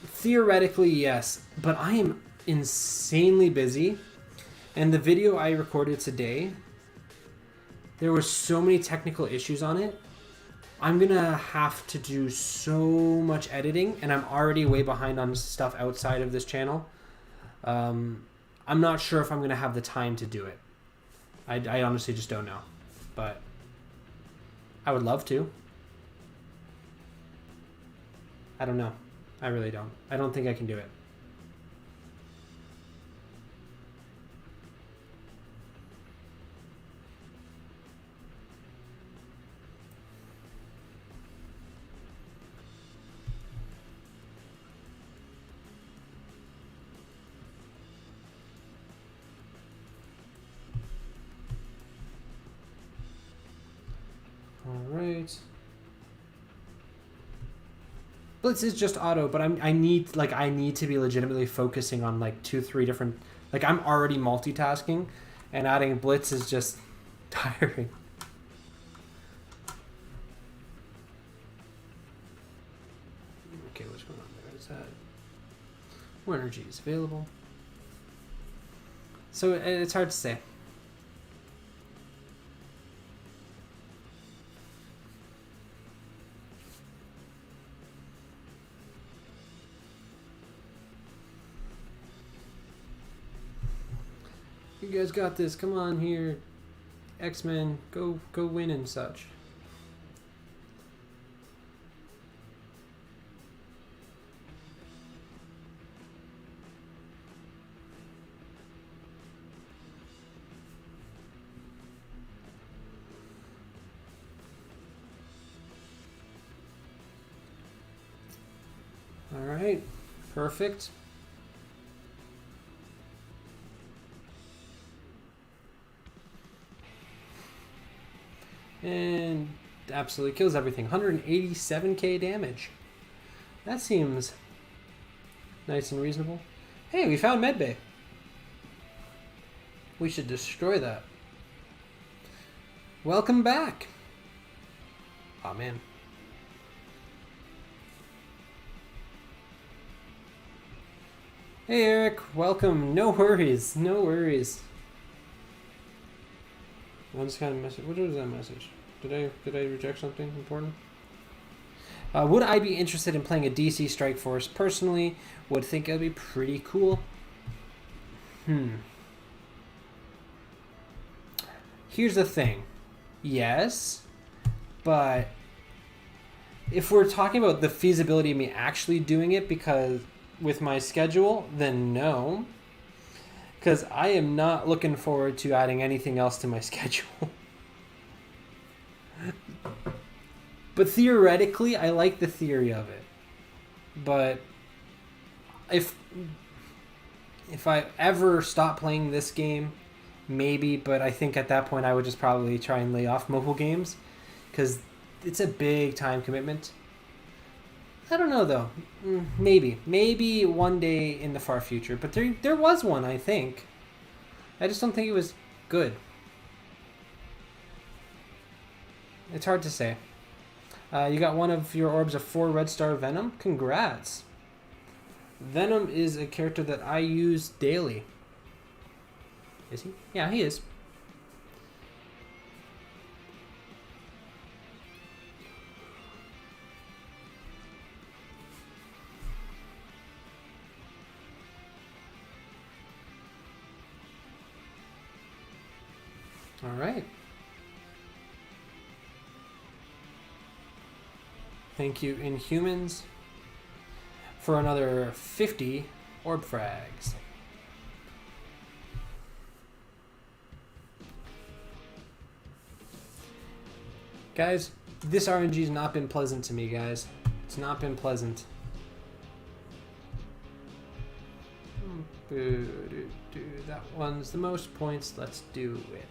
Theoretically, yes, but I am insanely busy. And the video I recorded today, there were so many technical issues on it. I'm gonna have to do so much editing, and I'm already way behind on stuff outside of this channel. I'm not sure if I'm gonna have the time to do it. I honestly just don't know, but I would love to. I don't know. I really don't. I don't think I can do it. All right. Blitz is just auto, but I need to be legitimately focusing on like 2-3 different. Like I'm already multitasking, and adding Blitz is just tiring. Okay, what's going on there? Is that more energy is available? So it's hard to say. You guys got this. Come on here. X-Men, go win and such. All right. Perfect. And absolutely kills everything. 187k damage. That seems nice and reasonable. Hey, we found medbay. We should destroy that. Welcome back. Oh man. Hey Eric, welcome. No worries, no worries. I'm just kind of message. What was that message? Did I reject something important? Would I be interested in playing a DC Strike Force? Personally, would think it would be pretty cool. Here's the thing. Yes, but if we're talking about the feasibility of me actually doing it because with my schedule, then no. Because I am not looking forward to adding anything else to my schedule. But theoretically, I like the theory of it. But if I ever stop playing this game, maybe, but I think at that point I would just probably try and lay off mobile games. Because it's a big time commitment. I don't know though. Maybe one day in the far future. But there was one, I think. I just don't think it was good. It's hard to say. You got one of your orbs of 4 red star Venom. Congrats. Venom is a character that I use daily. Is he? Yeah, he is. All right. Thank you, Inhumans, for another 50 orb frags. Guys, this RNG's not been pleasant to me, guys. It's not been pleasant. That one's the most points. Let's do it.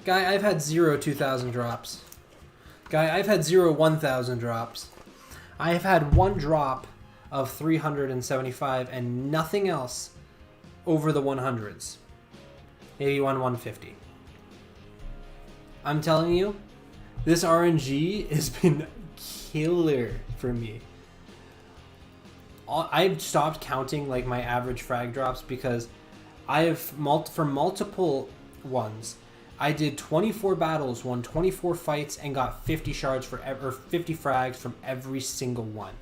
Guy, I've had 0 2,000 drops. Guy, I've had 0 1,000 drops. I have had one drop of 375 and nothing else over the 100s. Maybe 150. I'm telling you, this RNG has been killer for me. I've stopped counting like my average frag drops because I have for multiple ones. I did 24 battles, won 24 fights, and got 50 shards or 50 frags from every single one.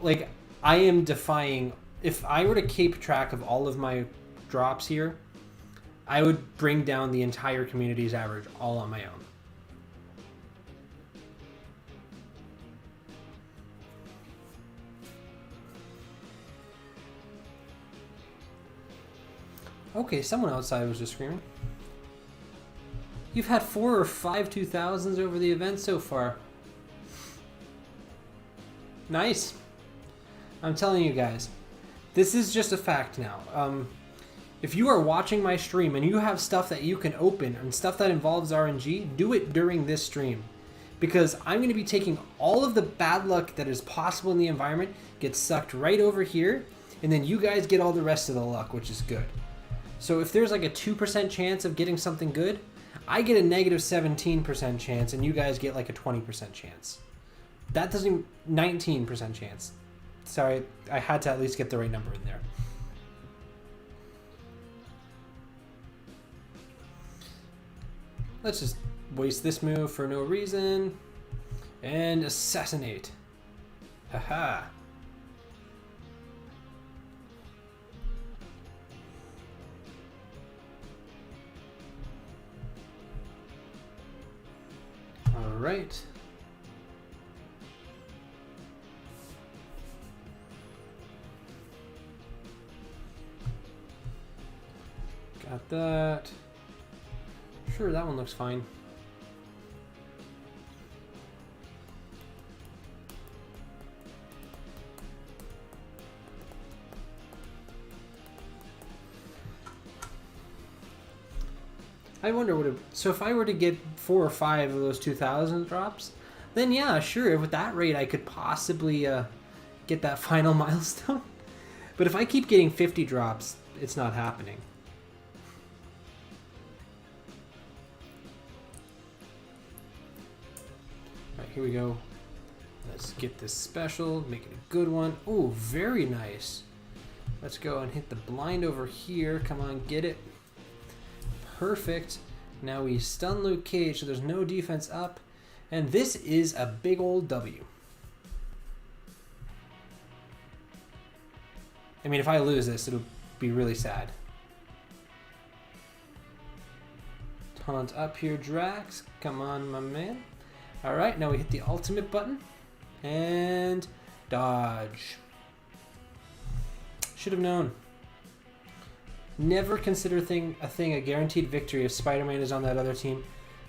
Like, I am defying. If I were to keep track of all of my drops here, I would bring down the entire community's average all on my own. Okay, someone outside was just screaming. You've had 4 or 5 2000s over the event so far. Nice. I'm telling you guys, this is just a fact now. If you are watching my stream and you have stuff that you can open and stuff that involves RNG, do it during this stream. Because I'm going to be taking all of the bad luck that is possible in the environment, get sucked right over here, and then you guys get all the rest of the luck, which is good. So if there's like a 2% chance of getting something good, I get a negative 17% chance, and you guys get like a 20% chance. That doesn't 19% chance. Sorry, I had to at least get the right number in there. Let's just waste this move for no reason. And assassinate. Haha. All right. Got that. Sure, that one looks fine. I wonder what it, so if I were to get 4 or 5 of those 2000 drops, then yeah, sure, with that rate I could possibly get that final milestone. But if I keep getting 50 drops, it's not happening. All right, here we go. Let's get this special, make it a good one. Oh, very nice. Let's go and hit the blind over here. Come on, get it. Perfect. Now we stun Luke Cage, so there's no defense up. And this is a big old W. I mean, if I lose this, it'll be really sad. Taunt up here, Drax. Come on, my man. All right, now we hit the ultimate button. And dodge. Should have known. Never consider a thing a guaranteed victory if Spider-Man is on that other team,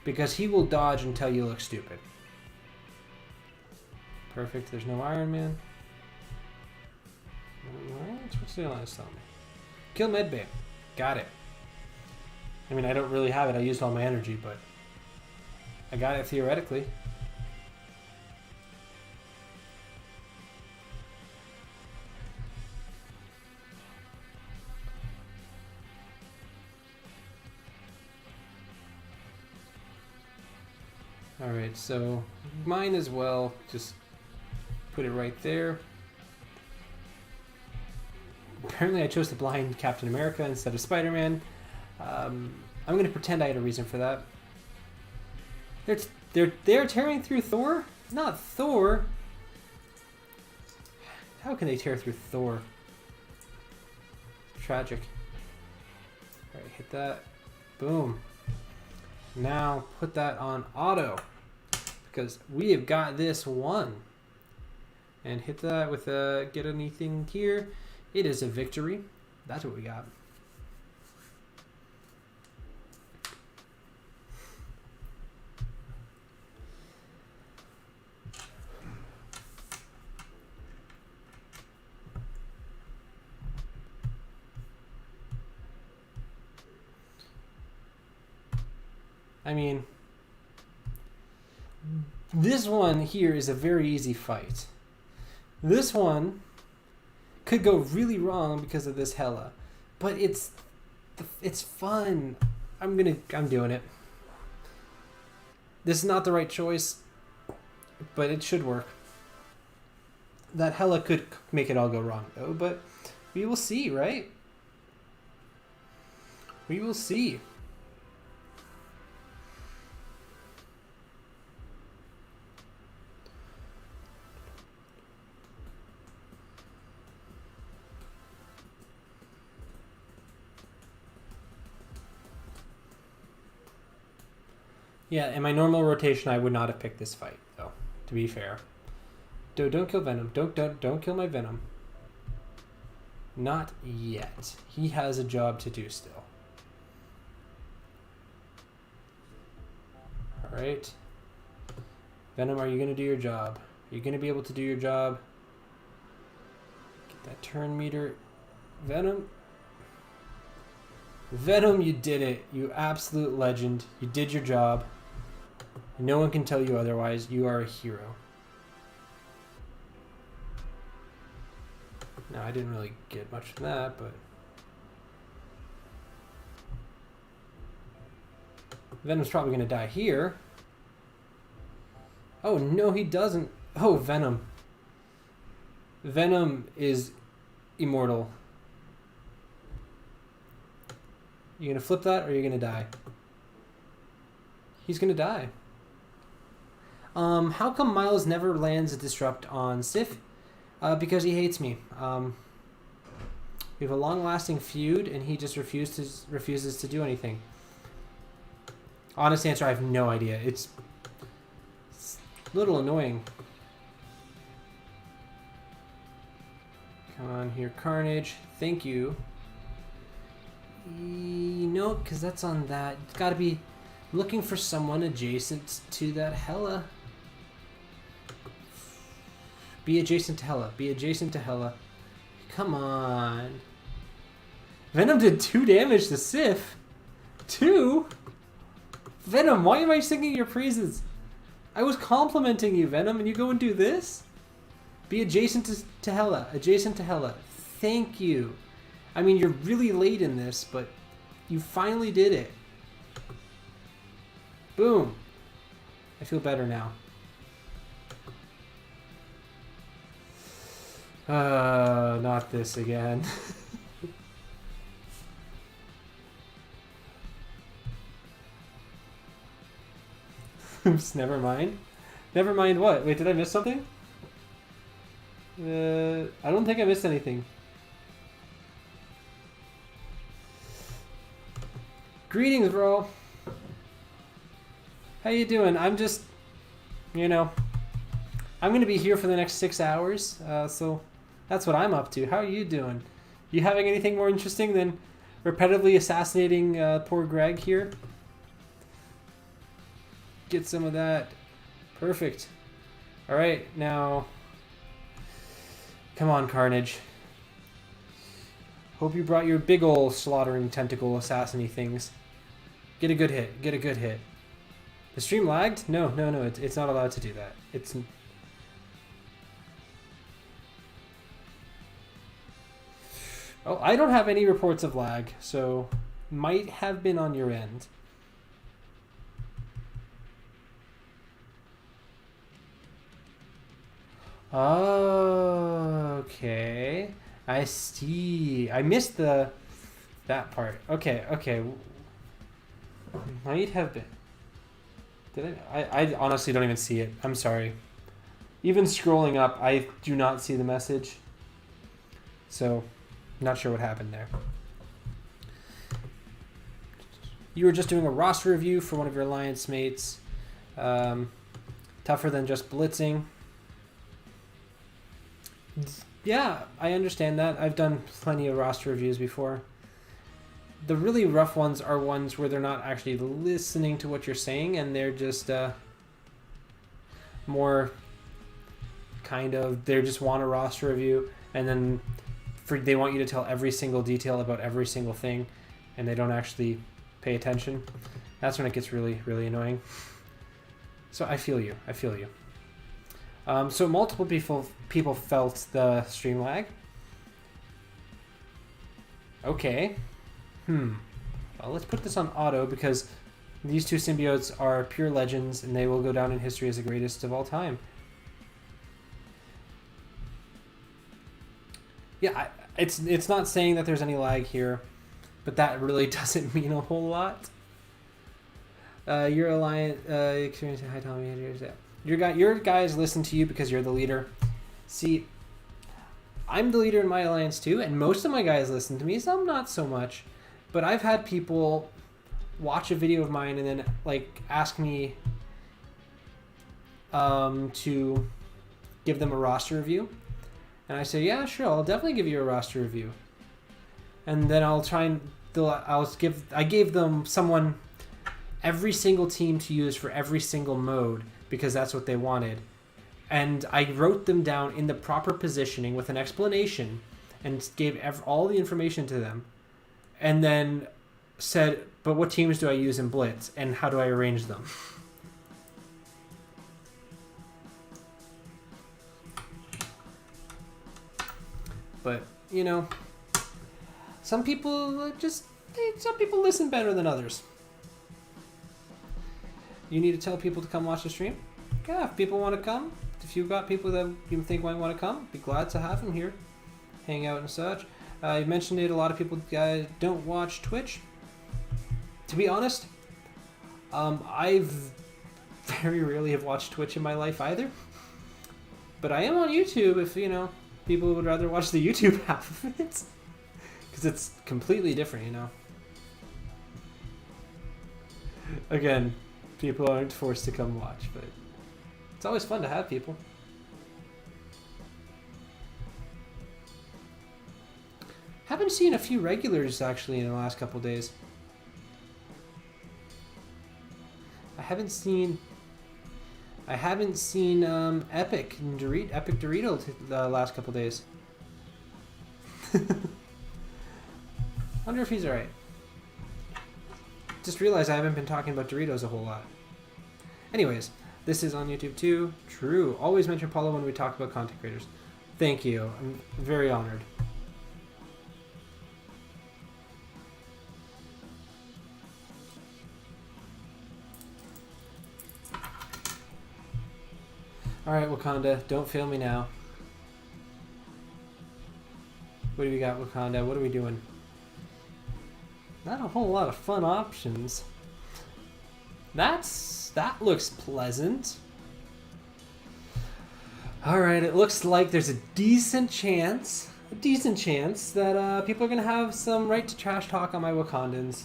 because he will dodge until you look stupid. Perfect. There's no Iron Man. Alright, what's the last tell me? Kill Medbay. Got it. I mean, I don't really have it. I used all my energy, but I got it theoretically. Alright, so mine as well. Just put it right there. Apparently I chose to blind Captain America instead of Spider-Man. I'm gonna pretend I had a reason for that. They're tearing through Thor? Not Thor. How can they tear through Thor? Tragic. Alright, hit that. Boom. Now put that on auto. Because we have got this one. And hit that with a get anything here. It is a victory. That's what we got. I mean, this one here is a very easy fight. This one could go really wrong because of this Hela, but it's fun. I'm doing it. This is not the right choice, but it should work. That Hela could make it all go wrong though, but we will see, right? We will see. Yeah, in my normal rotation, I would not have picked this fight, though. To be fair, don't kill Venom. Don't kill my Venom. Not yet. He has a job to do still. All right, Venom, are you gonna do your job? Are you gonna be able to do your job? Get that turn meter, Venom. Venom, you did it. You absolute legend. You did your job. No one can tell you otherwise. You are a hero. Now, I didn't really get much from that, but... Venom's probably going to die here. Oh, no, he doesn't. Oh, Venom. Venom is immortal. You going to flip that, or are you going to die? He's going to die. How come Miles never lands a disrupt on Sif? Because he hates me. We have a long-lasting feud, and he just refuses to do anything. Honest answer, I have no idea. It's a little annoying. Come on here, Carnage. Thank you. No, because that's on that. It's got to be looking for someone adjacent to that Hela. Be adjacent to Hela. Be adjacent to Hela. Come on. Venom did 2 damage to Sif. 2? Venom, why am I singing your praises? I was complimenting you, Venom, and you go and do this? Be adjacent to Hela. Adjacent to Hela. Thank you. I mean, you're really late in this, but you finally did it. Boom. I feel better now. Not this again. Oops, never mind. Never mind what? Wait, did I miss something? I don't think I missed anything. Greetings, bro. How you doing? I'm just, you know, I'm going to be here for the next 6 hours, so that's what I'm up to. How are you doing? You having anything more interesting than repetitively assassinating poor Greg here? Get some of that. Perfect. All right, now, come on, Carnage. Hope you brought your big ol' slaughtering tentacle assassiny things. Get a good hit. Get a good hit. The stream lagged? No, it's not allowed to do that. It's... Oh, I don't have any reports of lag, so might have been on your end. Oh, okay. I see. I missed that part. Okay. Might have been. Did I honestly don't even see it. I'm sorry. Even scrolling up, I do not see the message. So, not sure what happened there. You were just doing a roster review for one of your alliance mates. Tougher than just blitzing. Yeah, I understand that. I've done plenty of roster reviews before. The really rough ones are ones where they're not actually listening to what you're saying, and they're just more kind of, they just want a roster review, and then they want you to tell every single detail about every single thing, and they don't actually pay attention. That's when it gets really, really annoying. So I feel you. I feel you. So multiple people felt the stream lag. Okay. Well, let's put this on auto because these two symbiotes are pure legends and they will go down in history as the greatest of all time. Yeah, it's not saying that there's any lag here, but that really doesn't mean a whole lot. Your alliance experiencing high Tommy. Your guys listen to you because you're the leader. See, I'm the leader in my alliance too, and most of my guys listen to me, some not so much. But I've had people watch a video of mine and then like ask me to give them a roster review. And I say, yeah, sure, I'll definitely give you a roster review. And then I'll try and I gave them someone every single team to use for every single mode because that's what they wanted. And I wrote them down in the proper positioning with an explanation and gave all the information to them. And then said, but what teams do I use in Blitz and how do I arrange them? But, you know, some people listen better than others. You need to tell people to come watch the stream? Yeah, if people want to come, if you've got people that you think might want to come, be glad to have them here, hang out and such. You mentioned it, a lot of people don't watch Twitch. To be honest, I've very rarely have watched Twitch in my life either. But I am on YouTube if, you know, people would rather watch the YouTube half of it. Because it's completely different, you know. Again, people aren't forced to come watch, but it's always fun to have people. Haven't seen a few regulars actually in the last couple days. I haven't seen Epic Dorito the last couple days. Wonder if he's alright. Just realized I haven't been talking about Doritos a whole lot. Anyways, this is on YouTube too. True. Always mention Paulo when we talk about content creators. Thank you. I'm very honored. Alright, Wakanda, don't fail me now. What do we got, Wakanda? What are we doing? Not a whole lot of fun options. That looks pleasant. Alright, it looks like there's a decent chance that people are going to have some right to trash talk on my Wakandans.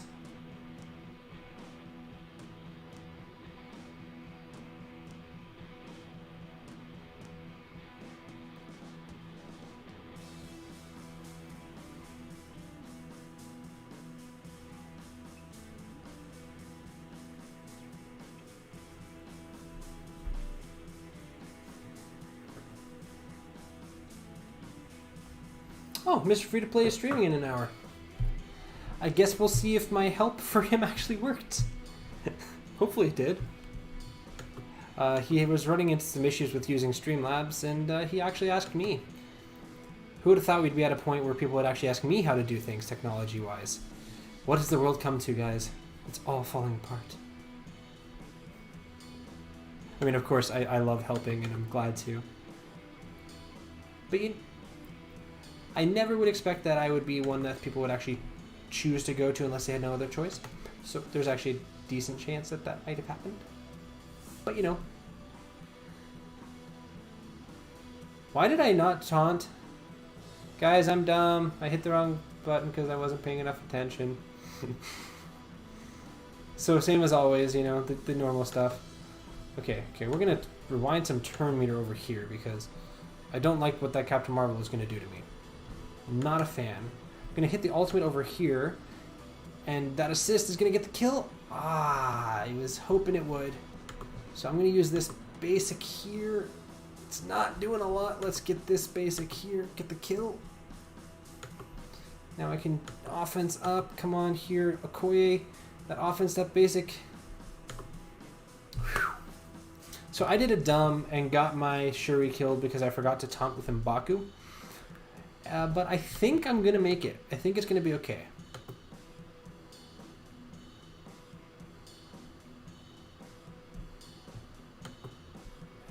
Oh, Mr. Free to Play is streaming in an hour. I guess we'll see if my help for him actually worked. Hopefully it did. He was running into some issues with using Streamlabs, and he actually asked me. Who would have thought we'd be at a point where people would actually ask me how to do things technology-wise? What has the world come to, guys? It's all falling apart. I mean, of course, I love helping, and I'm glad to. But I never would expect that I would be one that people would actually choose to go to unless they had no other choice. So there's actually decent chance that that might have happened. But you know. Why did I not taunt? Guys, I'm dumb. I hit the wrong button because I wasn't paying enough attention. So same as always, you know, the normal stuff. Okay, we're going to rewind some turn meter over here because I don't like what that Captain Marvel is going to do to me. I'm not a fan. I'm going to hit the ultimate over here, and that assist is going to get the kill. Ah, I was hoping it would. So I'm going to use this basic here. It's not doing a lot. Let's get this basic here, get the kill. Now I can offense up. Come on here, Okoye. That offense, that basic. Whew. So I did a dumb and got my Shuri killed because I forgot to taunt with M'Baku. But I think I'm going to make it. I think it's going to be okay.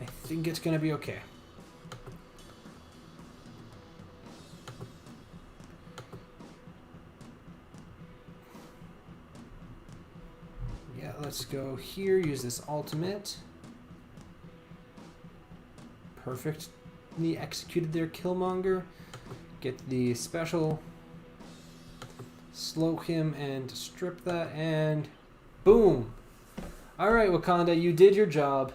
I think it's going to be okay. Yeah, let's go here, use this ultimate. Perfectly executed there, Killmonger. Get the special, slow him and strip that, and boom! Alright, Wakanda, you did your job.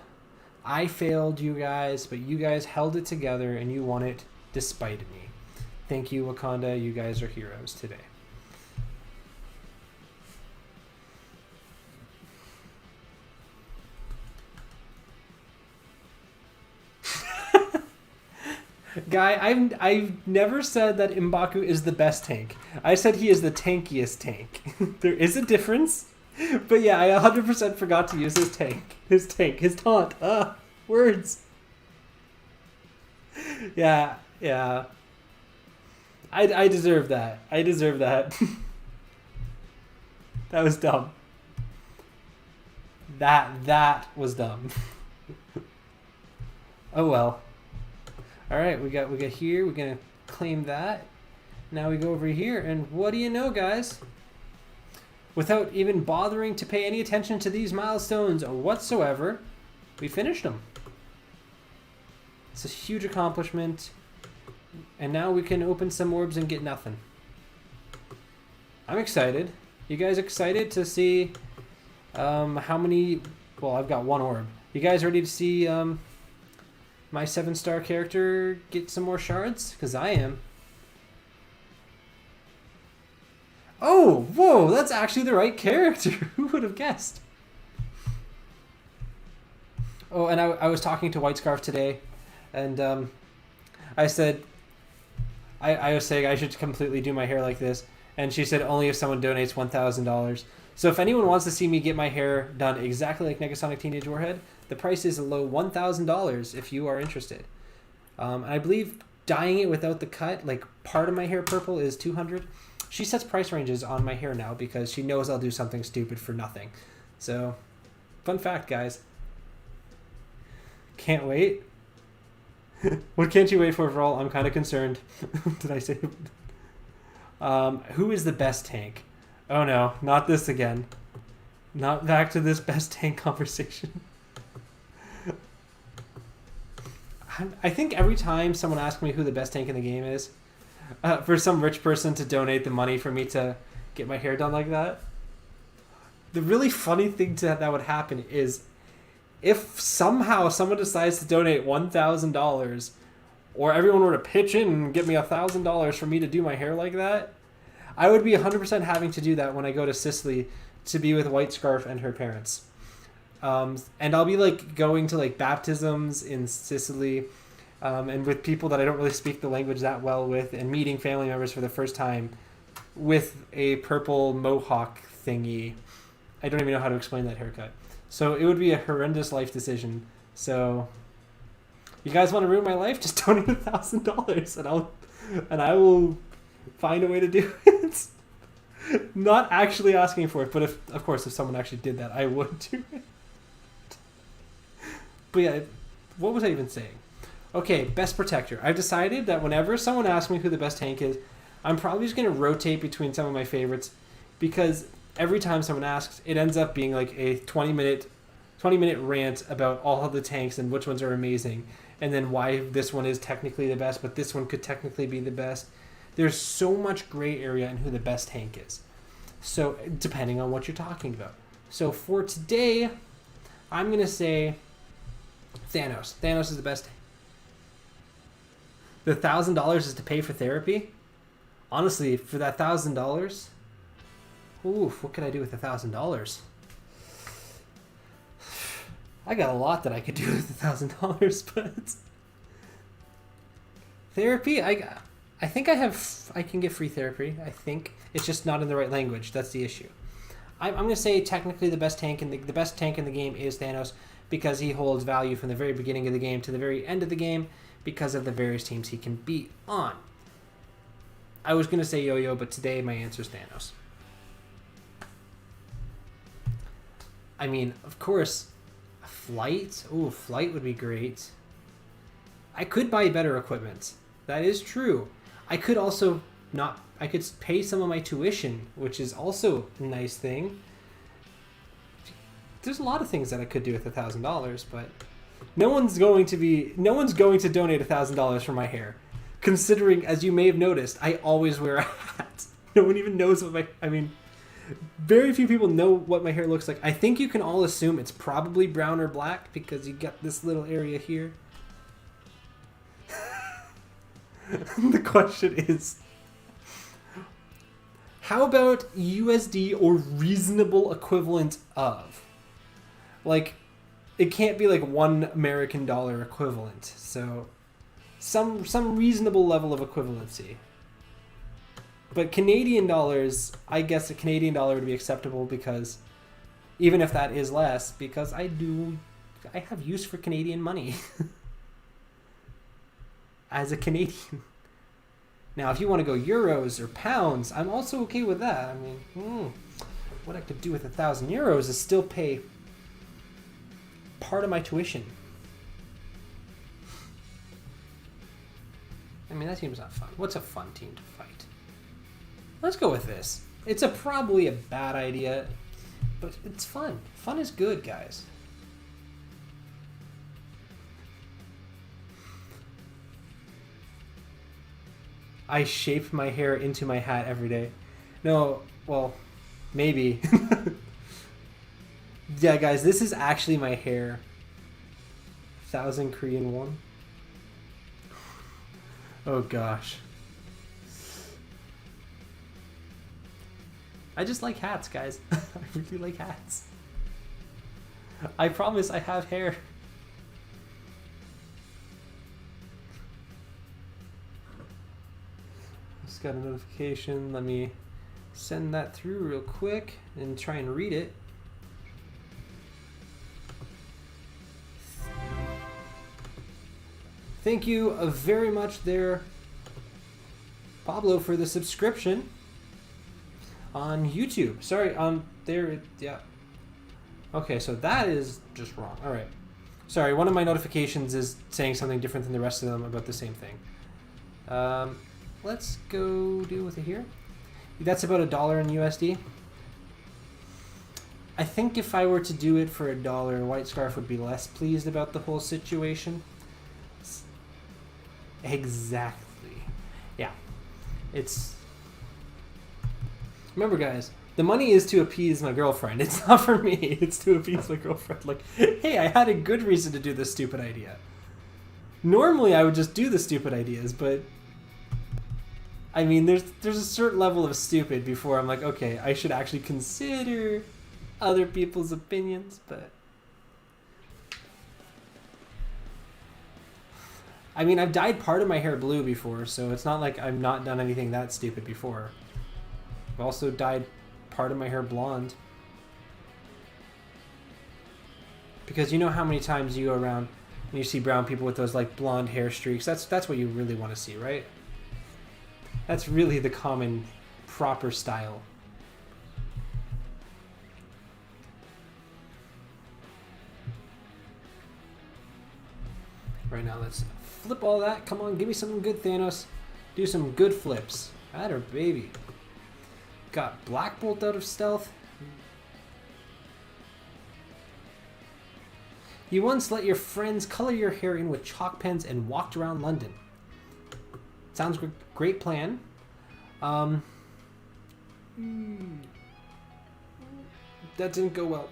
I failed you guys, but you guys held it together and you won it despite me. Thank you, Wakanda. You guys are heroes today. Guy, I've never said that M'Baku is the best tank. I said he is the tankiest tank. There is a difference. But yeah, I 100% forgot to use his tank. His taunt. Words. Yeah. I deserve that. I deserve that. That was dumb. That was dumb. Oh well. Alright, we got here. We're gonna claim that. Now we go over here, and what do you know, guys? Without even bothering to pay any attention to these milestones whatsoever, we finished them. It's a huge accomplishment. And now we can open some orbs and get nothing. I'm excited. You guys excited to see how many... Well, I've got one orb. You guys ready to see my 7-star character get some more shards? Because I am. Oh, whoa, that's actually the right character. Who would have guessed? Oh, and I was talking to White Scarf today, and I said, I was saying I should completely do my hair like this, and she said only if someone donates $1,000. So if anyone wants to see me get my hair done exactly like Negasonic Teenage Warhead, the price is a low $1,000 if you are interested. And I believe dyeing it without the cut, like part of my hair purple, is $200. She sets price ranges on my hair now because she knows I'll do something stupid for nothing. So, fun fact, guys. Can't wait. What can't you wait for, Vrol? I'm kind of concerned. Did I say? Who is the best tank? Oh no, not this again. Not back to this best tank conversation. I think every time someone asks me who the best tank in the game is, for some rich person to donate the money for me to get my hair done like that, the really funny thing that would happen is if somehow someone decides to donate $1,000, or everyone were to pitch in and give me $1,000 for me to do my hair like that, I would be 100% having to do that when I go to Sicily to be with White Scarf and her parents. And I'll be like going to like baptisms in Sicily, and with people that I don't really speak the language that well with, and meeting family members for the first time with a purple mohawk thingy. I don't even know how to explain that haircut. So it would be a horrendous life decision. So you guys want to ruin my life? Just donate $1,000 and I will find a way to do it. Not actually asking for it, but of course if someone actually did that, I would do it. But yeah, what was I even saying? Okay, best protector. I've decided that whenever someone asks me who the best tank is, I'm probably just going to rotate between some of my favorites, because every time someone asks, it ends up being like a 20-minute rant about all of the tanks and which ones are amazing, and then why this one is technically the best, but this one could technically be the best. There's so much gray area in who the best tank is. So, depending on what you're talking about. So, for today, I'm going to say Thanos. Thanos is the best. The $1,000 is to pay for therapy? Honestly, for that $1,000, oof, what could I do with $1,000? I got a lot that I could do with $1,000, but therapy, I think I can get free therapy. I think it's just not in the right language. That's the issue. I'm going to say technically the best tank in the best tank in the game is Thanos, because he holds value from the very beginning of the game to the very end of the game because of the various teams he can beat on. I was going to say Yo-Yo, but today my answer is Thanos. I mean, of course, Flight. Ooh, Flight would be great. I could buy better equipment. That is true. I could also not... I could pay some of my tuition, which is also a nice thing. There's a lot of things that I could do with $1,000, but no one's going to donate $1,000 for my hair. Considering, as you may have noticed, I always wear a hat. No one even knows very few people know what my hair looks like. I think you can all assume it's probably brown or black because you got this little area here. The question is, how about USD or reasonable equivalent of? Like, it can't be like $1 equivalent. So, some reasonable level of equivalency. But Canadian dollars, I guess a Canadian dollar would be acceptable, because even if that is less, because I have use for Canadian money as a Canadian. Now, if you want to go euros or pounds, I'm also okay with that. I mean, what I could do with 1,000 euros is still pay part of my tuition. I mean, that team's not fun. What's a fun team to fight? Let's go with this. It's probably a bad idea, but it's fun. Fun is good, guys. I shape my hair into my hat every day. No, well, maybe. Yeah, guys, this is actually my hair. 1,000 Korean won. Oh, gosh. I just like hats, guys. I really like hats. I promise I have hair. Just got a notification. Let me send that through real quick and try and read it. Thank you very much there, Pablo, for the subscription on YouTube. Sorry, on there, yeah. Okay, so that is just wrong. All right. Sorry, one of my notifications is saying something different than the rest of them about the same thing. Let's go deal with it here. That's about $1 in USD. I think if I were to do it for $1, White Scarf would be less pleased about the whole situation. Exactly. Yeah. It's... Remember, guys, the money is to appease my girlfriend. It's not for me. It's to appease my girlfriend. Like, hey, I had a good reason to do this stupid idea. Normally, I would just do the stupid ideas, but... I mean, there's a certain level of stupid before I'm like, okay, I should actually consider other people's opinions, but... I mean, I've dyed part of my hair blue before, so it's not like I've not done anything that stupid before. I've also dyed part of my hair blonde. Because you know how many times you go around and you see brown people with those like blonde hair streaks? That's what you really want to see, right? That's really the common, proper style. Right now, let's flip all that. Come on, give me something good, Thanos. Do some good flips. Atta baby. Got Black Bolt out of stealth. You once let your friends color your hair in with chalk pens and walked around London. Sounds great plan. That didn't go well.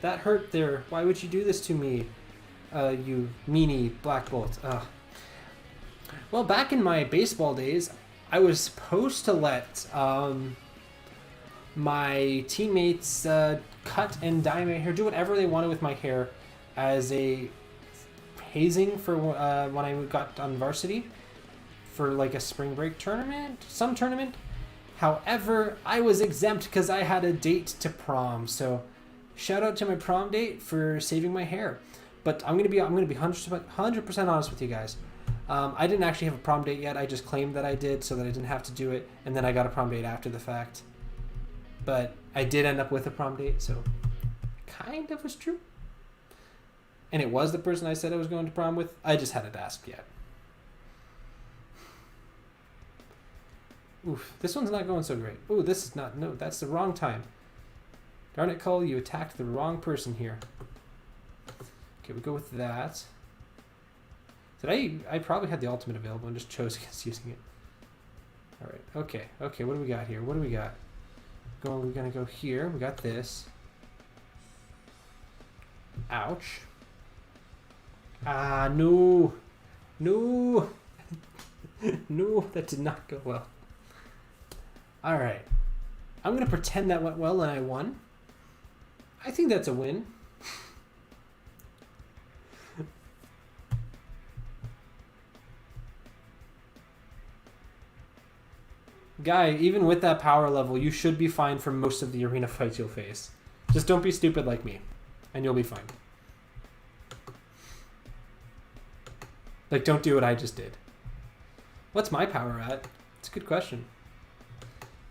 That hurt there. Why would you do this to me, you meanie Black Bolt? Well, back in my baseball days, I was supposed to let my teammates cut and dye my hair, do whatever they wanted with my hair as a hazing for when I got on varsity for like a spring break tournament, some tournament. However, I was exempt because I had a date to prom. So shout out to my prom date for saving my hair. But I'm gonna be 100% honest with you guys. I didn't actually have a prom date yet. I just claimed that I did so that I didn't have to do it, and then I got a prom date after the fact. But I did end up with a prom date, so kind of was true. And it was the person I said I was going to prom with. I just hadn't asked yet. Oof, this one's not going so great. Ooh, this is not, no, that's the wrong time. Darn it, Cole, you attacked the wrong person here. Okay, we go with that. I probably had the ultimate available and just chose against using it. Alright, okay, what do we got here? What do we got? We're gonna go here. We got this. Ouch. Ah, no. No. No, that did not go well. Alright. I'm gonna pretend that went well and I won. I think that's a win. Guy, even with that power level, you should be fine for most of the arena fights you'll face. Just don't be stupid like me, and you'll be fine. Like, don't do what I just did. What's my power at? It's a good question.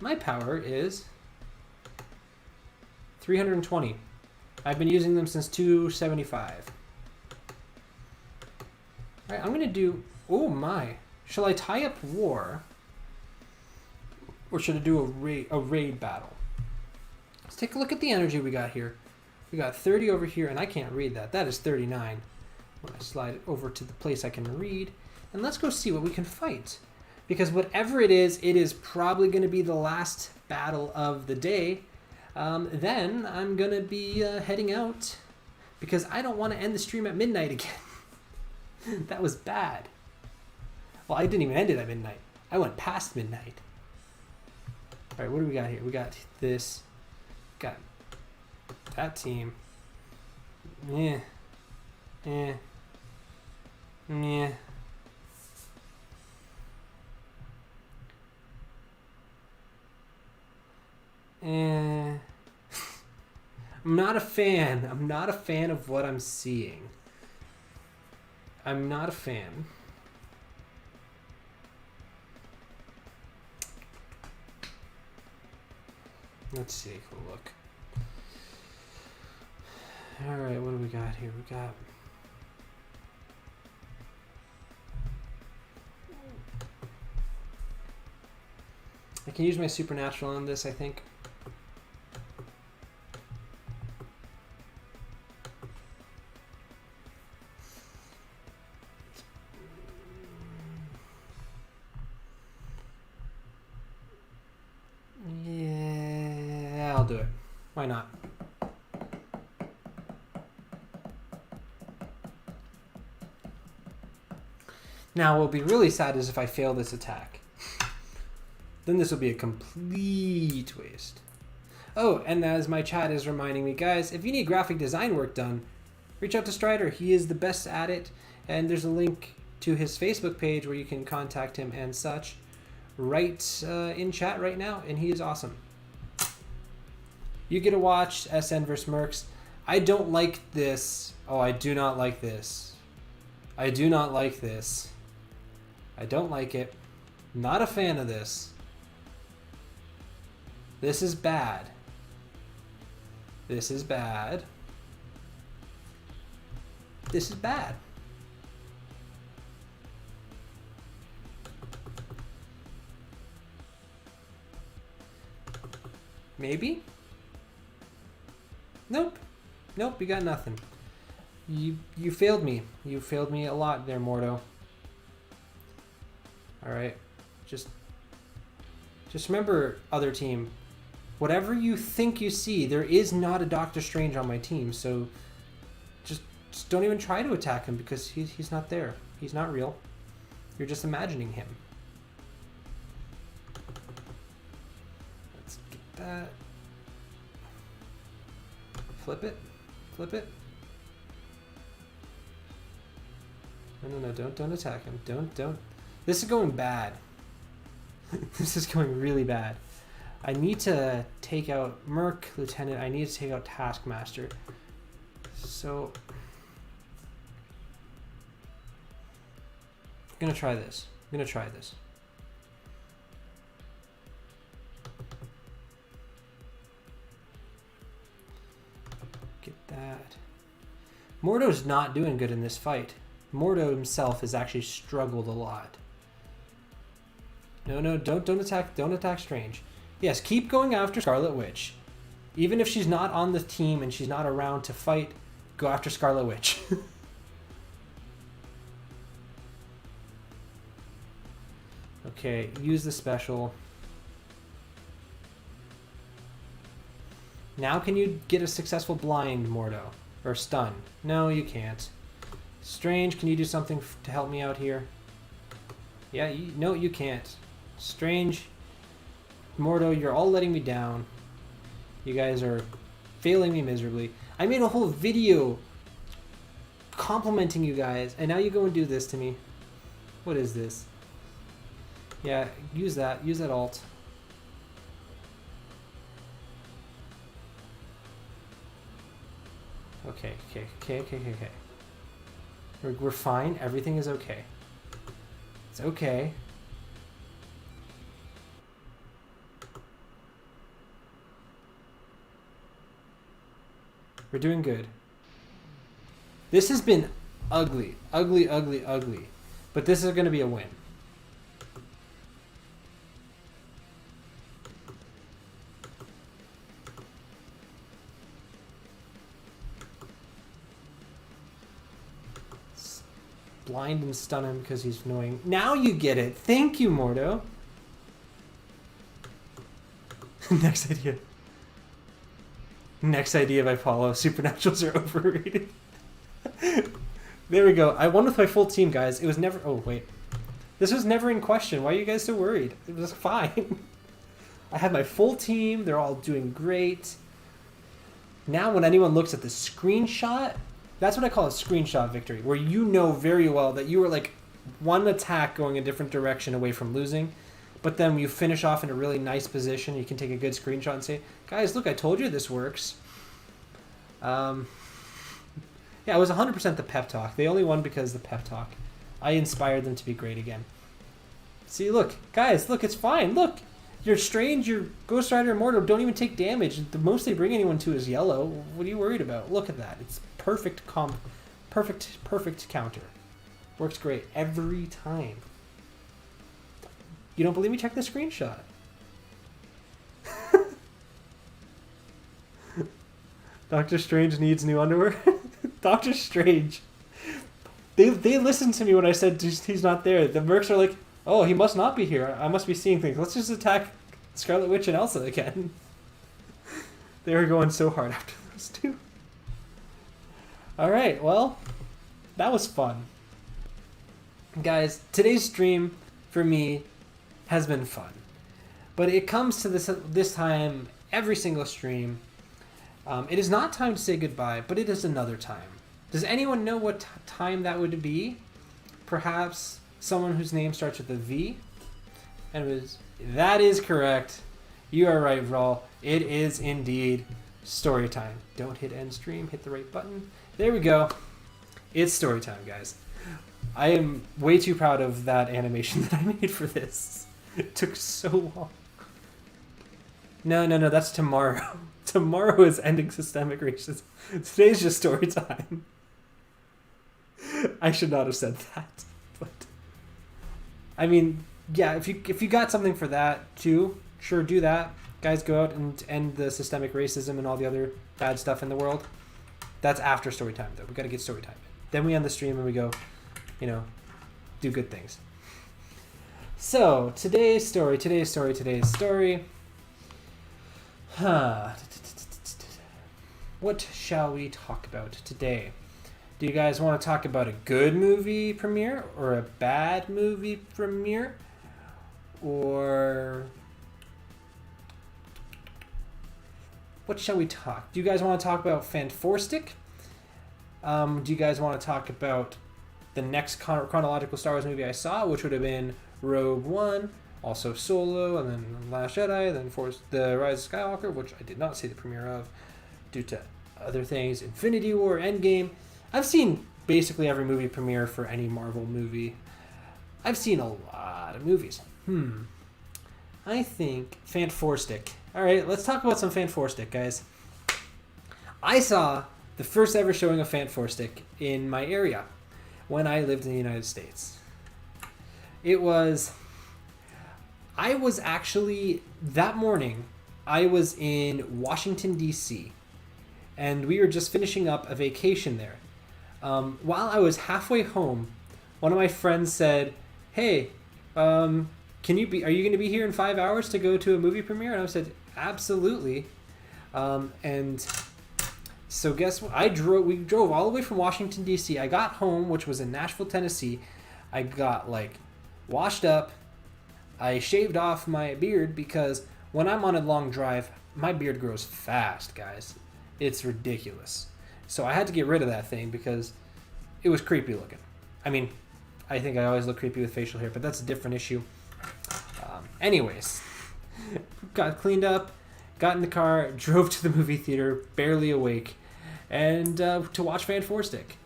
My power is 320. I've been using them since 275. Alright, I'm gonna do... Oh my. Shall I tie up war? Or should I do a raid battle? Let's take a look at the energy we got here. We got 30 over here, and I can't read that. That is 39. When I slide it over to the place I can read. And let's go see what we can fight. Because whatever it is probably going to be the last battle of the day. Then I'm going to be heading out. Because I don't want to end the stream at midnight again. That was bad. Well, I didn't even end it at midnight. I went past midnight. Alright, what do we got here? We got this. Got that team. Yeah. Yeah. Yeah. I'm not a fan. I'm not a fan of what I'm seeing. I'm not a fan. Let's see, cool look. Alright, what do we got here? We got... I can use my supernatural on this, I think. Yeah, I'll do it. Why not? Now, what will be really sad is if I fail this attack. Then this will be a complete waste. Oh, and as my chat is reminding me, guys, if you need graphic design work done, reach out to Strider. He is the best at it, and there's a link to his Facebook page where you can contact him and such right in chat right now, and he is awesome. You get to watch SN vs. Mercs. I don't like this. Oh, I do not like this. I do not like this. I don't like it. Not a fan of this. This is bad. This is bad. This is bad. Maybe? Nope. Nope, we got nothing. You failed me. You failed me a lot there, Mordo. Alright. Just remember, other team. Whatever you think you see, there is not a Doctor Strange on my team, so just don't even try to attack him because he's not there. He's not real. You're just imagining him. Let's get that. Flip it. Flip it. No, don't attack him. Don't. This is going bad. This is going really bad. I need to take out Merc, Lieutenant. I need to take out Taskmaster. So I'm gonna try this. Get that. Mordo's not doing good in this fight. Mordo himself has actually struggled a lot. No, don't attack Strange. Yes, keep going after Scarlet Witch. Even if she's not on the team and she's not around to fight, go after Scarlet Witch. Okay, use the special. Now can you get a successful blind, Mordo? Or stun? No, you can't. Strange, can you do something to help me out here? Yeah, no, you can't. Strange, Mordo, you're all letting me down. You guys are failing me miserably. I made a whole video complimenting you guys, and now you go and do this to me. What is this? Yeah, use that alt. Okay. We're fine. Everything is okay. It's okay. We're doing good. This has been ugly. But this is going to be a win. Blind and stun him because he's annoying. Now you get it. Thank you, Mordo. Next idea by Paulo. Supernaturals are overrated. There we go. I won with my full team, guys. It was never... Oh, wait. This was never in question. Why are you guys so worried? It was fine. I had my full team. They're all doing great. Now when anyone looks at the screenshot... That's what I call a screenshot victory, where you know very well that you were like one attack going a different direction away from losing, but then you finish off in a really nice position. You can take a good screenshot and say, guys, look, I told you this works. Yeah, it was 100% the pep talk. They only won because of the pep talk. I inspired them to be great again. See, look, guys, look, it's fine. Look, you're Strange, your Ghost Rider and Mordo don't even take damage. The most they bring anyone to is yellow. What are you worried about? Look at that. It's perfect counter. Works great every time. You don't believe me? Check the screenshot. Doctor Strange needs new underwear. Doctor Strange. They listened to me when I said he's not there. The mercs are like, oh, he must not be here. I must be seeing things. Let's just attack Scarlet Witch and Elsa again. They were going so hard after those two. Alright, well, that was fun. Guys, today's stream, for me, has been fun. But it comes to this time, every single stream. It is not time to say goodbye, but it is another time. Does anyone know what time that would be? Perhaps someone whose name starts with a V? And that is correct. You are right, Vrawl. It is indeed story time. Don't hit end stream, hit the right button. There we go. It's story time, guys. I am way too proud of that animation that I made for this. It took so long. No, that's tomorrow. Tomorrow is ending systemic racism. Today's just story time. I should not have said that. But I mean, yeah, if you got something for that too, sure, do that. Guys, go out and end the systemic racism and all the other bad stuff in the world. That's after story time, though. We got to get story time. Then we end the stream and we go, do good things. So, today's story. What shall we talk about today? Do you guys want to talk about a good movie premiere or a bad movie premiere? Or what shall we talk? Do you guys want to talk about Fantastic? Do you guys want to talk about the next chronological Star Wars movie I saw, which would have been Rogue One, also Solo, and then Last Jedi, then The Rise of Skywalker, which I did not see the premiere of due to other things, Infinity War, Endgame. I've seen basically every movie premiere for any Marvel movie. I've seen a lot of movies. I think Fantastic. All right, let's talk about some Fantastic, guys. I saw the first ever showing of Fantastic in my area when I lived in the United States. I was actually, that morning, I was in Washington, D.C., and we were just finishing up a vacation there. While I was halfway home, one of my friends said, "Hey, are you going to be here in 5 hours to go to a movie premiere?" And I said, "Absolutely." And so guess what? We drove all the way from Washington, D.C. I got home, which was in Nashville, Tennessee. I got washed up. I shaved off my beard because when I'm on a long drive, my beard grows fast, guys. It's ridiculous. So I had to get rid of that thing because it was creepy looking. I mean, I think I always look creepy with facial hair, but that's a different issue. Anyways, got cleaned up, got in the car, drove to the movie theater, barely awake, and to watch Fantastic.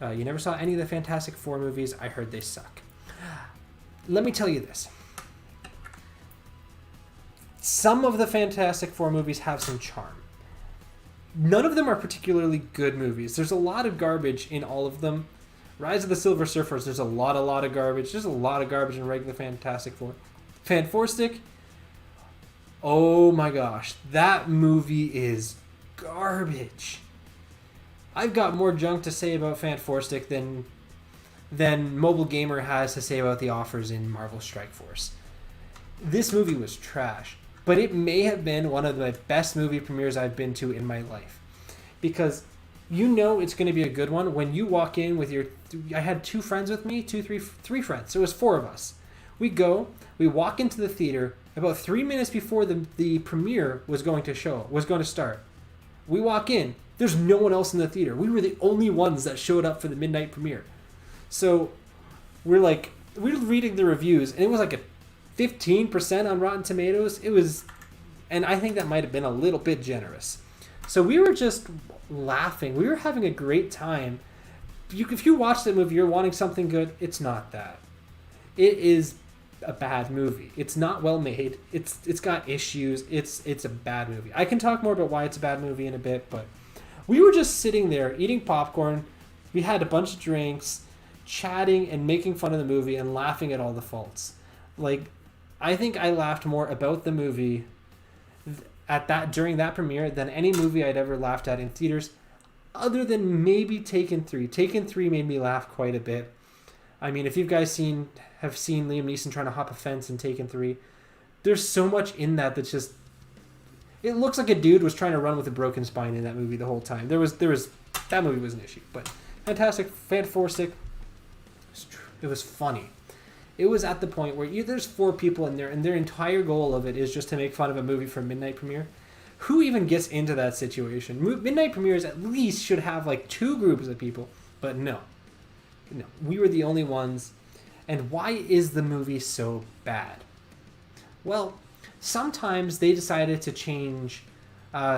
You never saw any of the Fantastic Four movies. I heard they suck. Let me tell you this. Some of the Fantastic Four movies have some charm. None of them are particularly good movies. There's a lot of garbage in all of them. Rise of the Silver Surfers, there's a lot of garbage. There's a lot of garbage in regular Fantastic Four. Fantastic, oh my gosh, that movie is garbage. I've got more junk to say about Fantastic than Mobile Gamer has to say about the offers in Marvel Strike Force. This movie was trash, but it may have been one of the best movie premieres I've been to in my life. Because it's going to be a good one when you walk in with I had two friends with me, three friends. So it was four of us. We walk into the theater about 3 minutes before the premiere was going to start. We walk in, there's no one else in the theater. We were the only ones that showed up for the midnight premiere. So we're reading the reviews, and it was a 15% on Rotten Tomatoes. And I think that might have been a little bit generous. So we were just laughing. We were having a great time. If you watch the movie, you're wanting something good. It's not that. It is a bad movie. It's not well made. It's got issues. It's a bad movie. I can talk more about why it's a bad movie in a bit, but we were just sitting there eating popcorn. We had a bunch of drinks, chatting and making fun of the movie and laughing at all the faults. I think I laughed more about the movie during that premiere than any movie I'd ever laughed at in theaters, other than maybe Taken 3. Taken 3 made me laugh quite a bit. I mean, if you guys have seen Liam Neeson trying to hop a fence in Taken 3, there's so much in that's just... It looks like a dude was trying to run with a broken spine in that movie the whole time. That movie was an issue, but Fantastic. It was funny. It was at the point where there's four people in there, and their entire goal of it is just to make fun of a movie for midnight premiere. Who even gets into that situation? Midnight premieres at least should have 2 groups of people, but no, we were the only ones. And why is the movie so bad? Well, sometimes they decided to change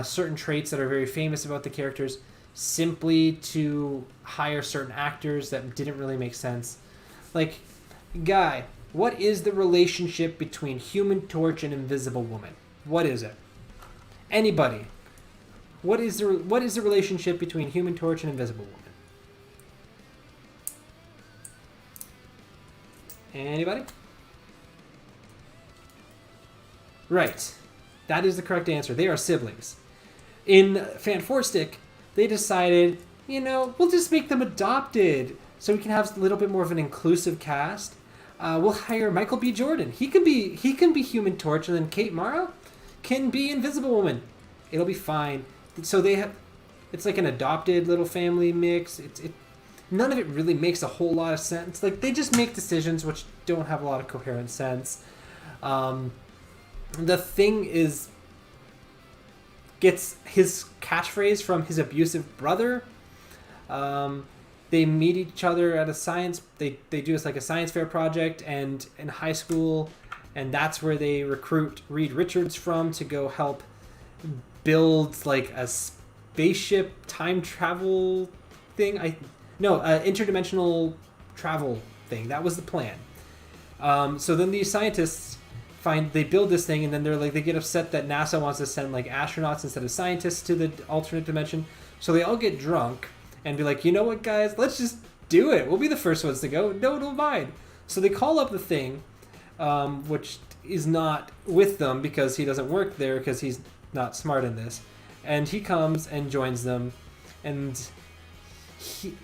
certain traits that are very famous about the characters simply to hire certain actors that didn't really make sense. Guy, what is the relationship between Human Torch and Invisible Woman? What is it? Anybody? What is the relationship between Human Torch and Invisible Woman? Anybody? Right. That is the correct answer. They are siblings. In Fantastic, they decided, we'll just make them adopted so we can have a little bit more of an inclusive cast. We'll hire Michael B. Jordan. He can be Human Torch, and then Kate Mara can be Invisible Woman. It'll be fine. So it's like an adopted little family mix. None of it really makes a whole lot of sense. Like, they just make decisions which don't have a lot of coherent sense. The Thing gets his catchphrase from his abusive brother. They meet each other at a science. They do like a science fair project, and in high school, and that's where they recruit Reed Richards from to go help build like a spaceship time travel thing. Interdimensional travel thing. That was the plan. So then these scientists they build this thing, and then they get upset that NASA wants to send like astronauts instead of scientists to the alternate dimension. So they all get drunk and be like, you know what, guys, let's just do it. We'll be the first ones to go. No, don't mind. So they call up the Thing, which is not with them because he doesn't work there because he's not smart in this. And he comes and joins them. And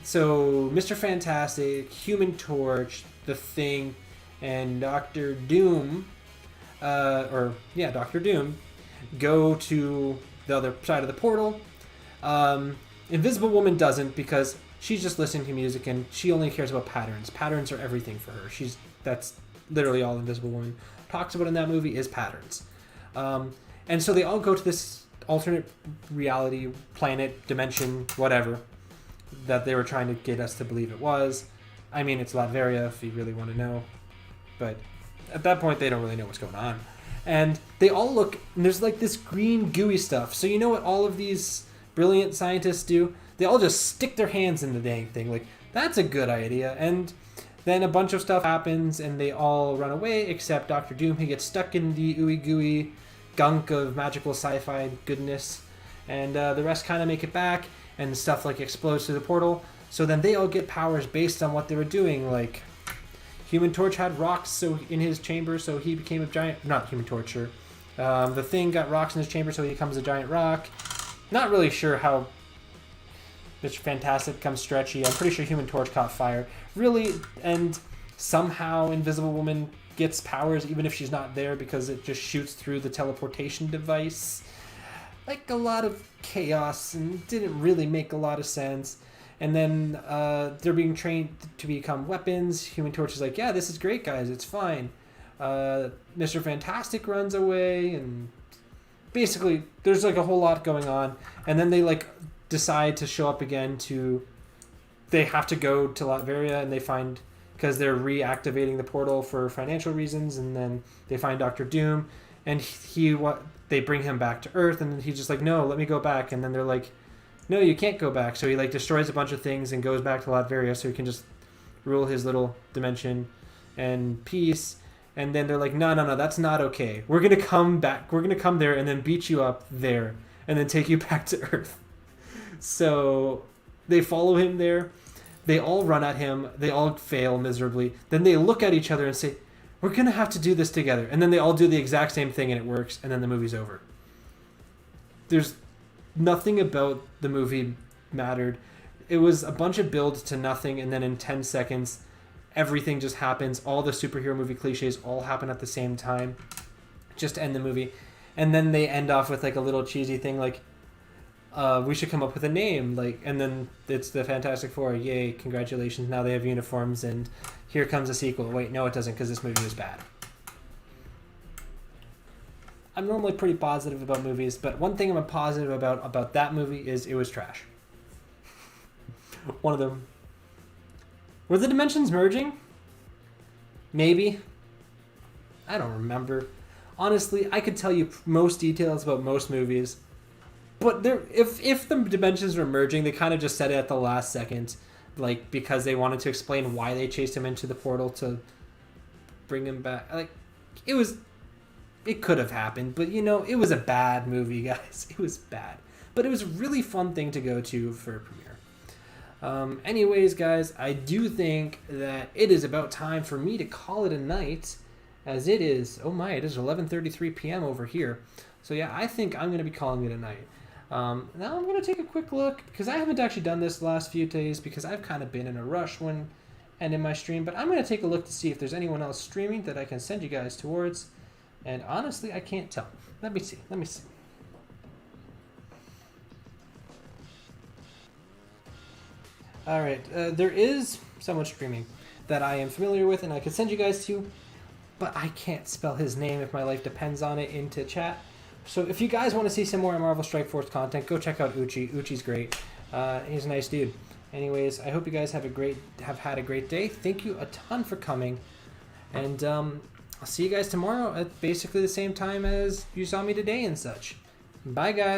so Mr. Fantastic, Human Torch, the Thing, and Doctor Doom, Doctor Doom, go to the other side of the portal. Invisible Woman doesn't because she's just listening to music and she only cares about patterns. Patterns are everything for her. That's literally all Invisible Woman talks about in that movie is patterns. And so they all go to this alternate reality, planet, dimension, whatever, that they were trying to get us to believe it was. I mean, it's Latveria if you really want to know. But at that point, they don't really know what's going on. And they all look, and there's like this green gooey stuff. So you know what all of these brilliant scientists do? They all just stick their hands in the dang thing. Like, that's a good idea. And then a bunch of stuff happens, and they all run away, except Doctor Doom. He gets stuck in the ooey gooey gunk of magical sci-fi goodness. And the rest kind of make it back, and stuff like explodes through the portal. So then they all get powers based on what they were doing. Like, Human Torch had rocks in his chamber, so he became a giant... Not Human Torture. The Thing got rocks in his chamber, so he becomes a giant rock. Not really sure how Mr. Fantastic becomes stretchy. I'm pretty sure Human Torch caught fire. Really, and somehow Invisible Woman gets powers even if she's not there because it just shoots through the teleportation device. Like, a lot of chaos, and didn't really make a lot of sense. And then they're being trained to become weapons. Human Torch is like, yeah, this is great, guys. It's fine. Mr. Fantastic runs away, and basically there's like a whole lot going on. And then they like decide to show up again they have to go to Latveria, and they find, because they're reactivating the portal for financial reasons, and then they find Doctor Doom, and they bring him back to Earth, and he's just like, no, let me go back. And then they're like, no, you can't go back. So he like destroys a bunch of things and goes back to Latveria so he can just rule his little dimension and peace. And then they're like, no, that's not okay. We're going to come back. We're going to come there and then beat you up there and then take you back to Earth. So they follow him there. They all run at him. They all fail miserably. Then they look at each other and say, we're going to have to do this together. And then they all do the exact same thing and it works. And then the movie's over. There's nothing about the movie mattered. It was a bunch of builds to nothing, and then in 10 seconds, everything just happens. All the superhero movie cliches all happen at the same time, just to end the movie. And then they end off with like a little cheesy thing like, we should come up with a name, like, and then it's the Fantastic Four. Yay, congratulations, now they have uniforms, and here comes a sequel. Wait, no, it doesn't, because this movie was bad. I'm normally pretty positive about movies, but one thing I'm positive about that movie is it was trash. One of them. Were the dimensions merging? Maybe. I don't remember. Honestly, I could tell you most details about most movies, but if the dimensions were merging, they kind of just said it at the last second, like, because they wanted to explain why they chased him into the portal to bring him back. Like, it could have happened, but it was a bad movie, guys. It was bad. But it was a really fun thing to go to for a premiere. Anyways, guys, I do think that it is about time for me to call it a night, as it is 11:33 p.m. over here. So yeah, I think I'm going to be calling it a night. Now I'm going to take a quick look, because I haven't actually done this the last few days because I've kind of been in a rush when ending my stream, but I'm going to take a look to see if there's anyone else streaming that I can send you guys towards, and honestly, I can't tell. Let me see. Alright, there is someone streaming that I am familiar with and I could send you guys to, but I can't spell his name if my life depends on it into chat. So if you guys want to see some more Marvel Strike Force content, go check out Uchi. Uchi's great. He's a nice dude. Anyways, I hope you guys have had a great day. Thank you a ton for coming, and I'll see you guys tomorrow at basically the same time as you saw me today and such. Bye, guys.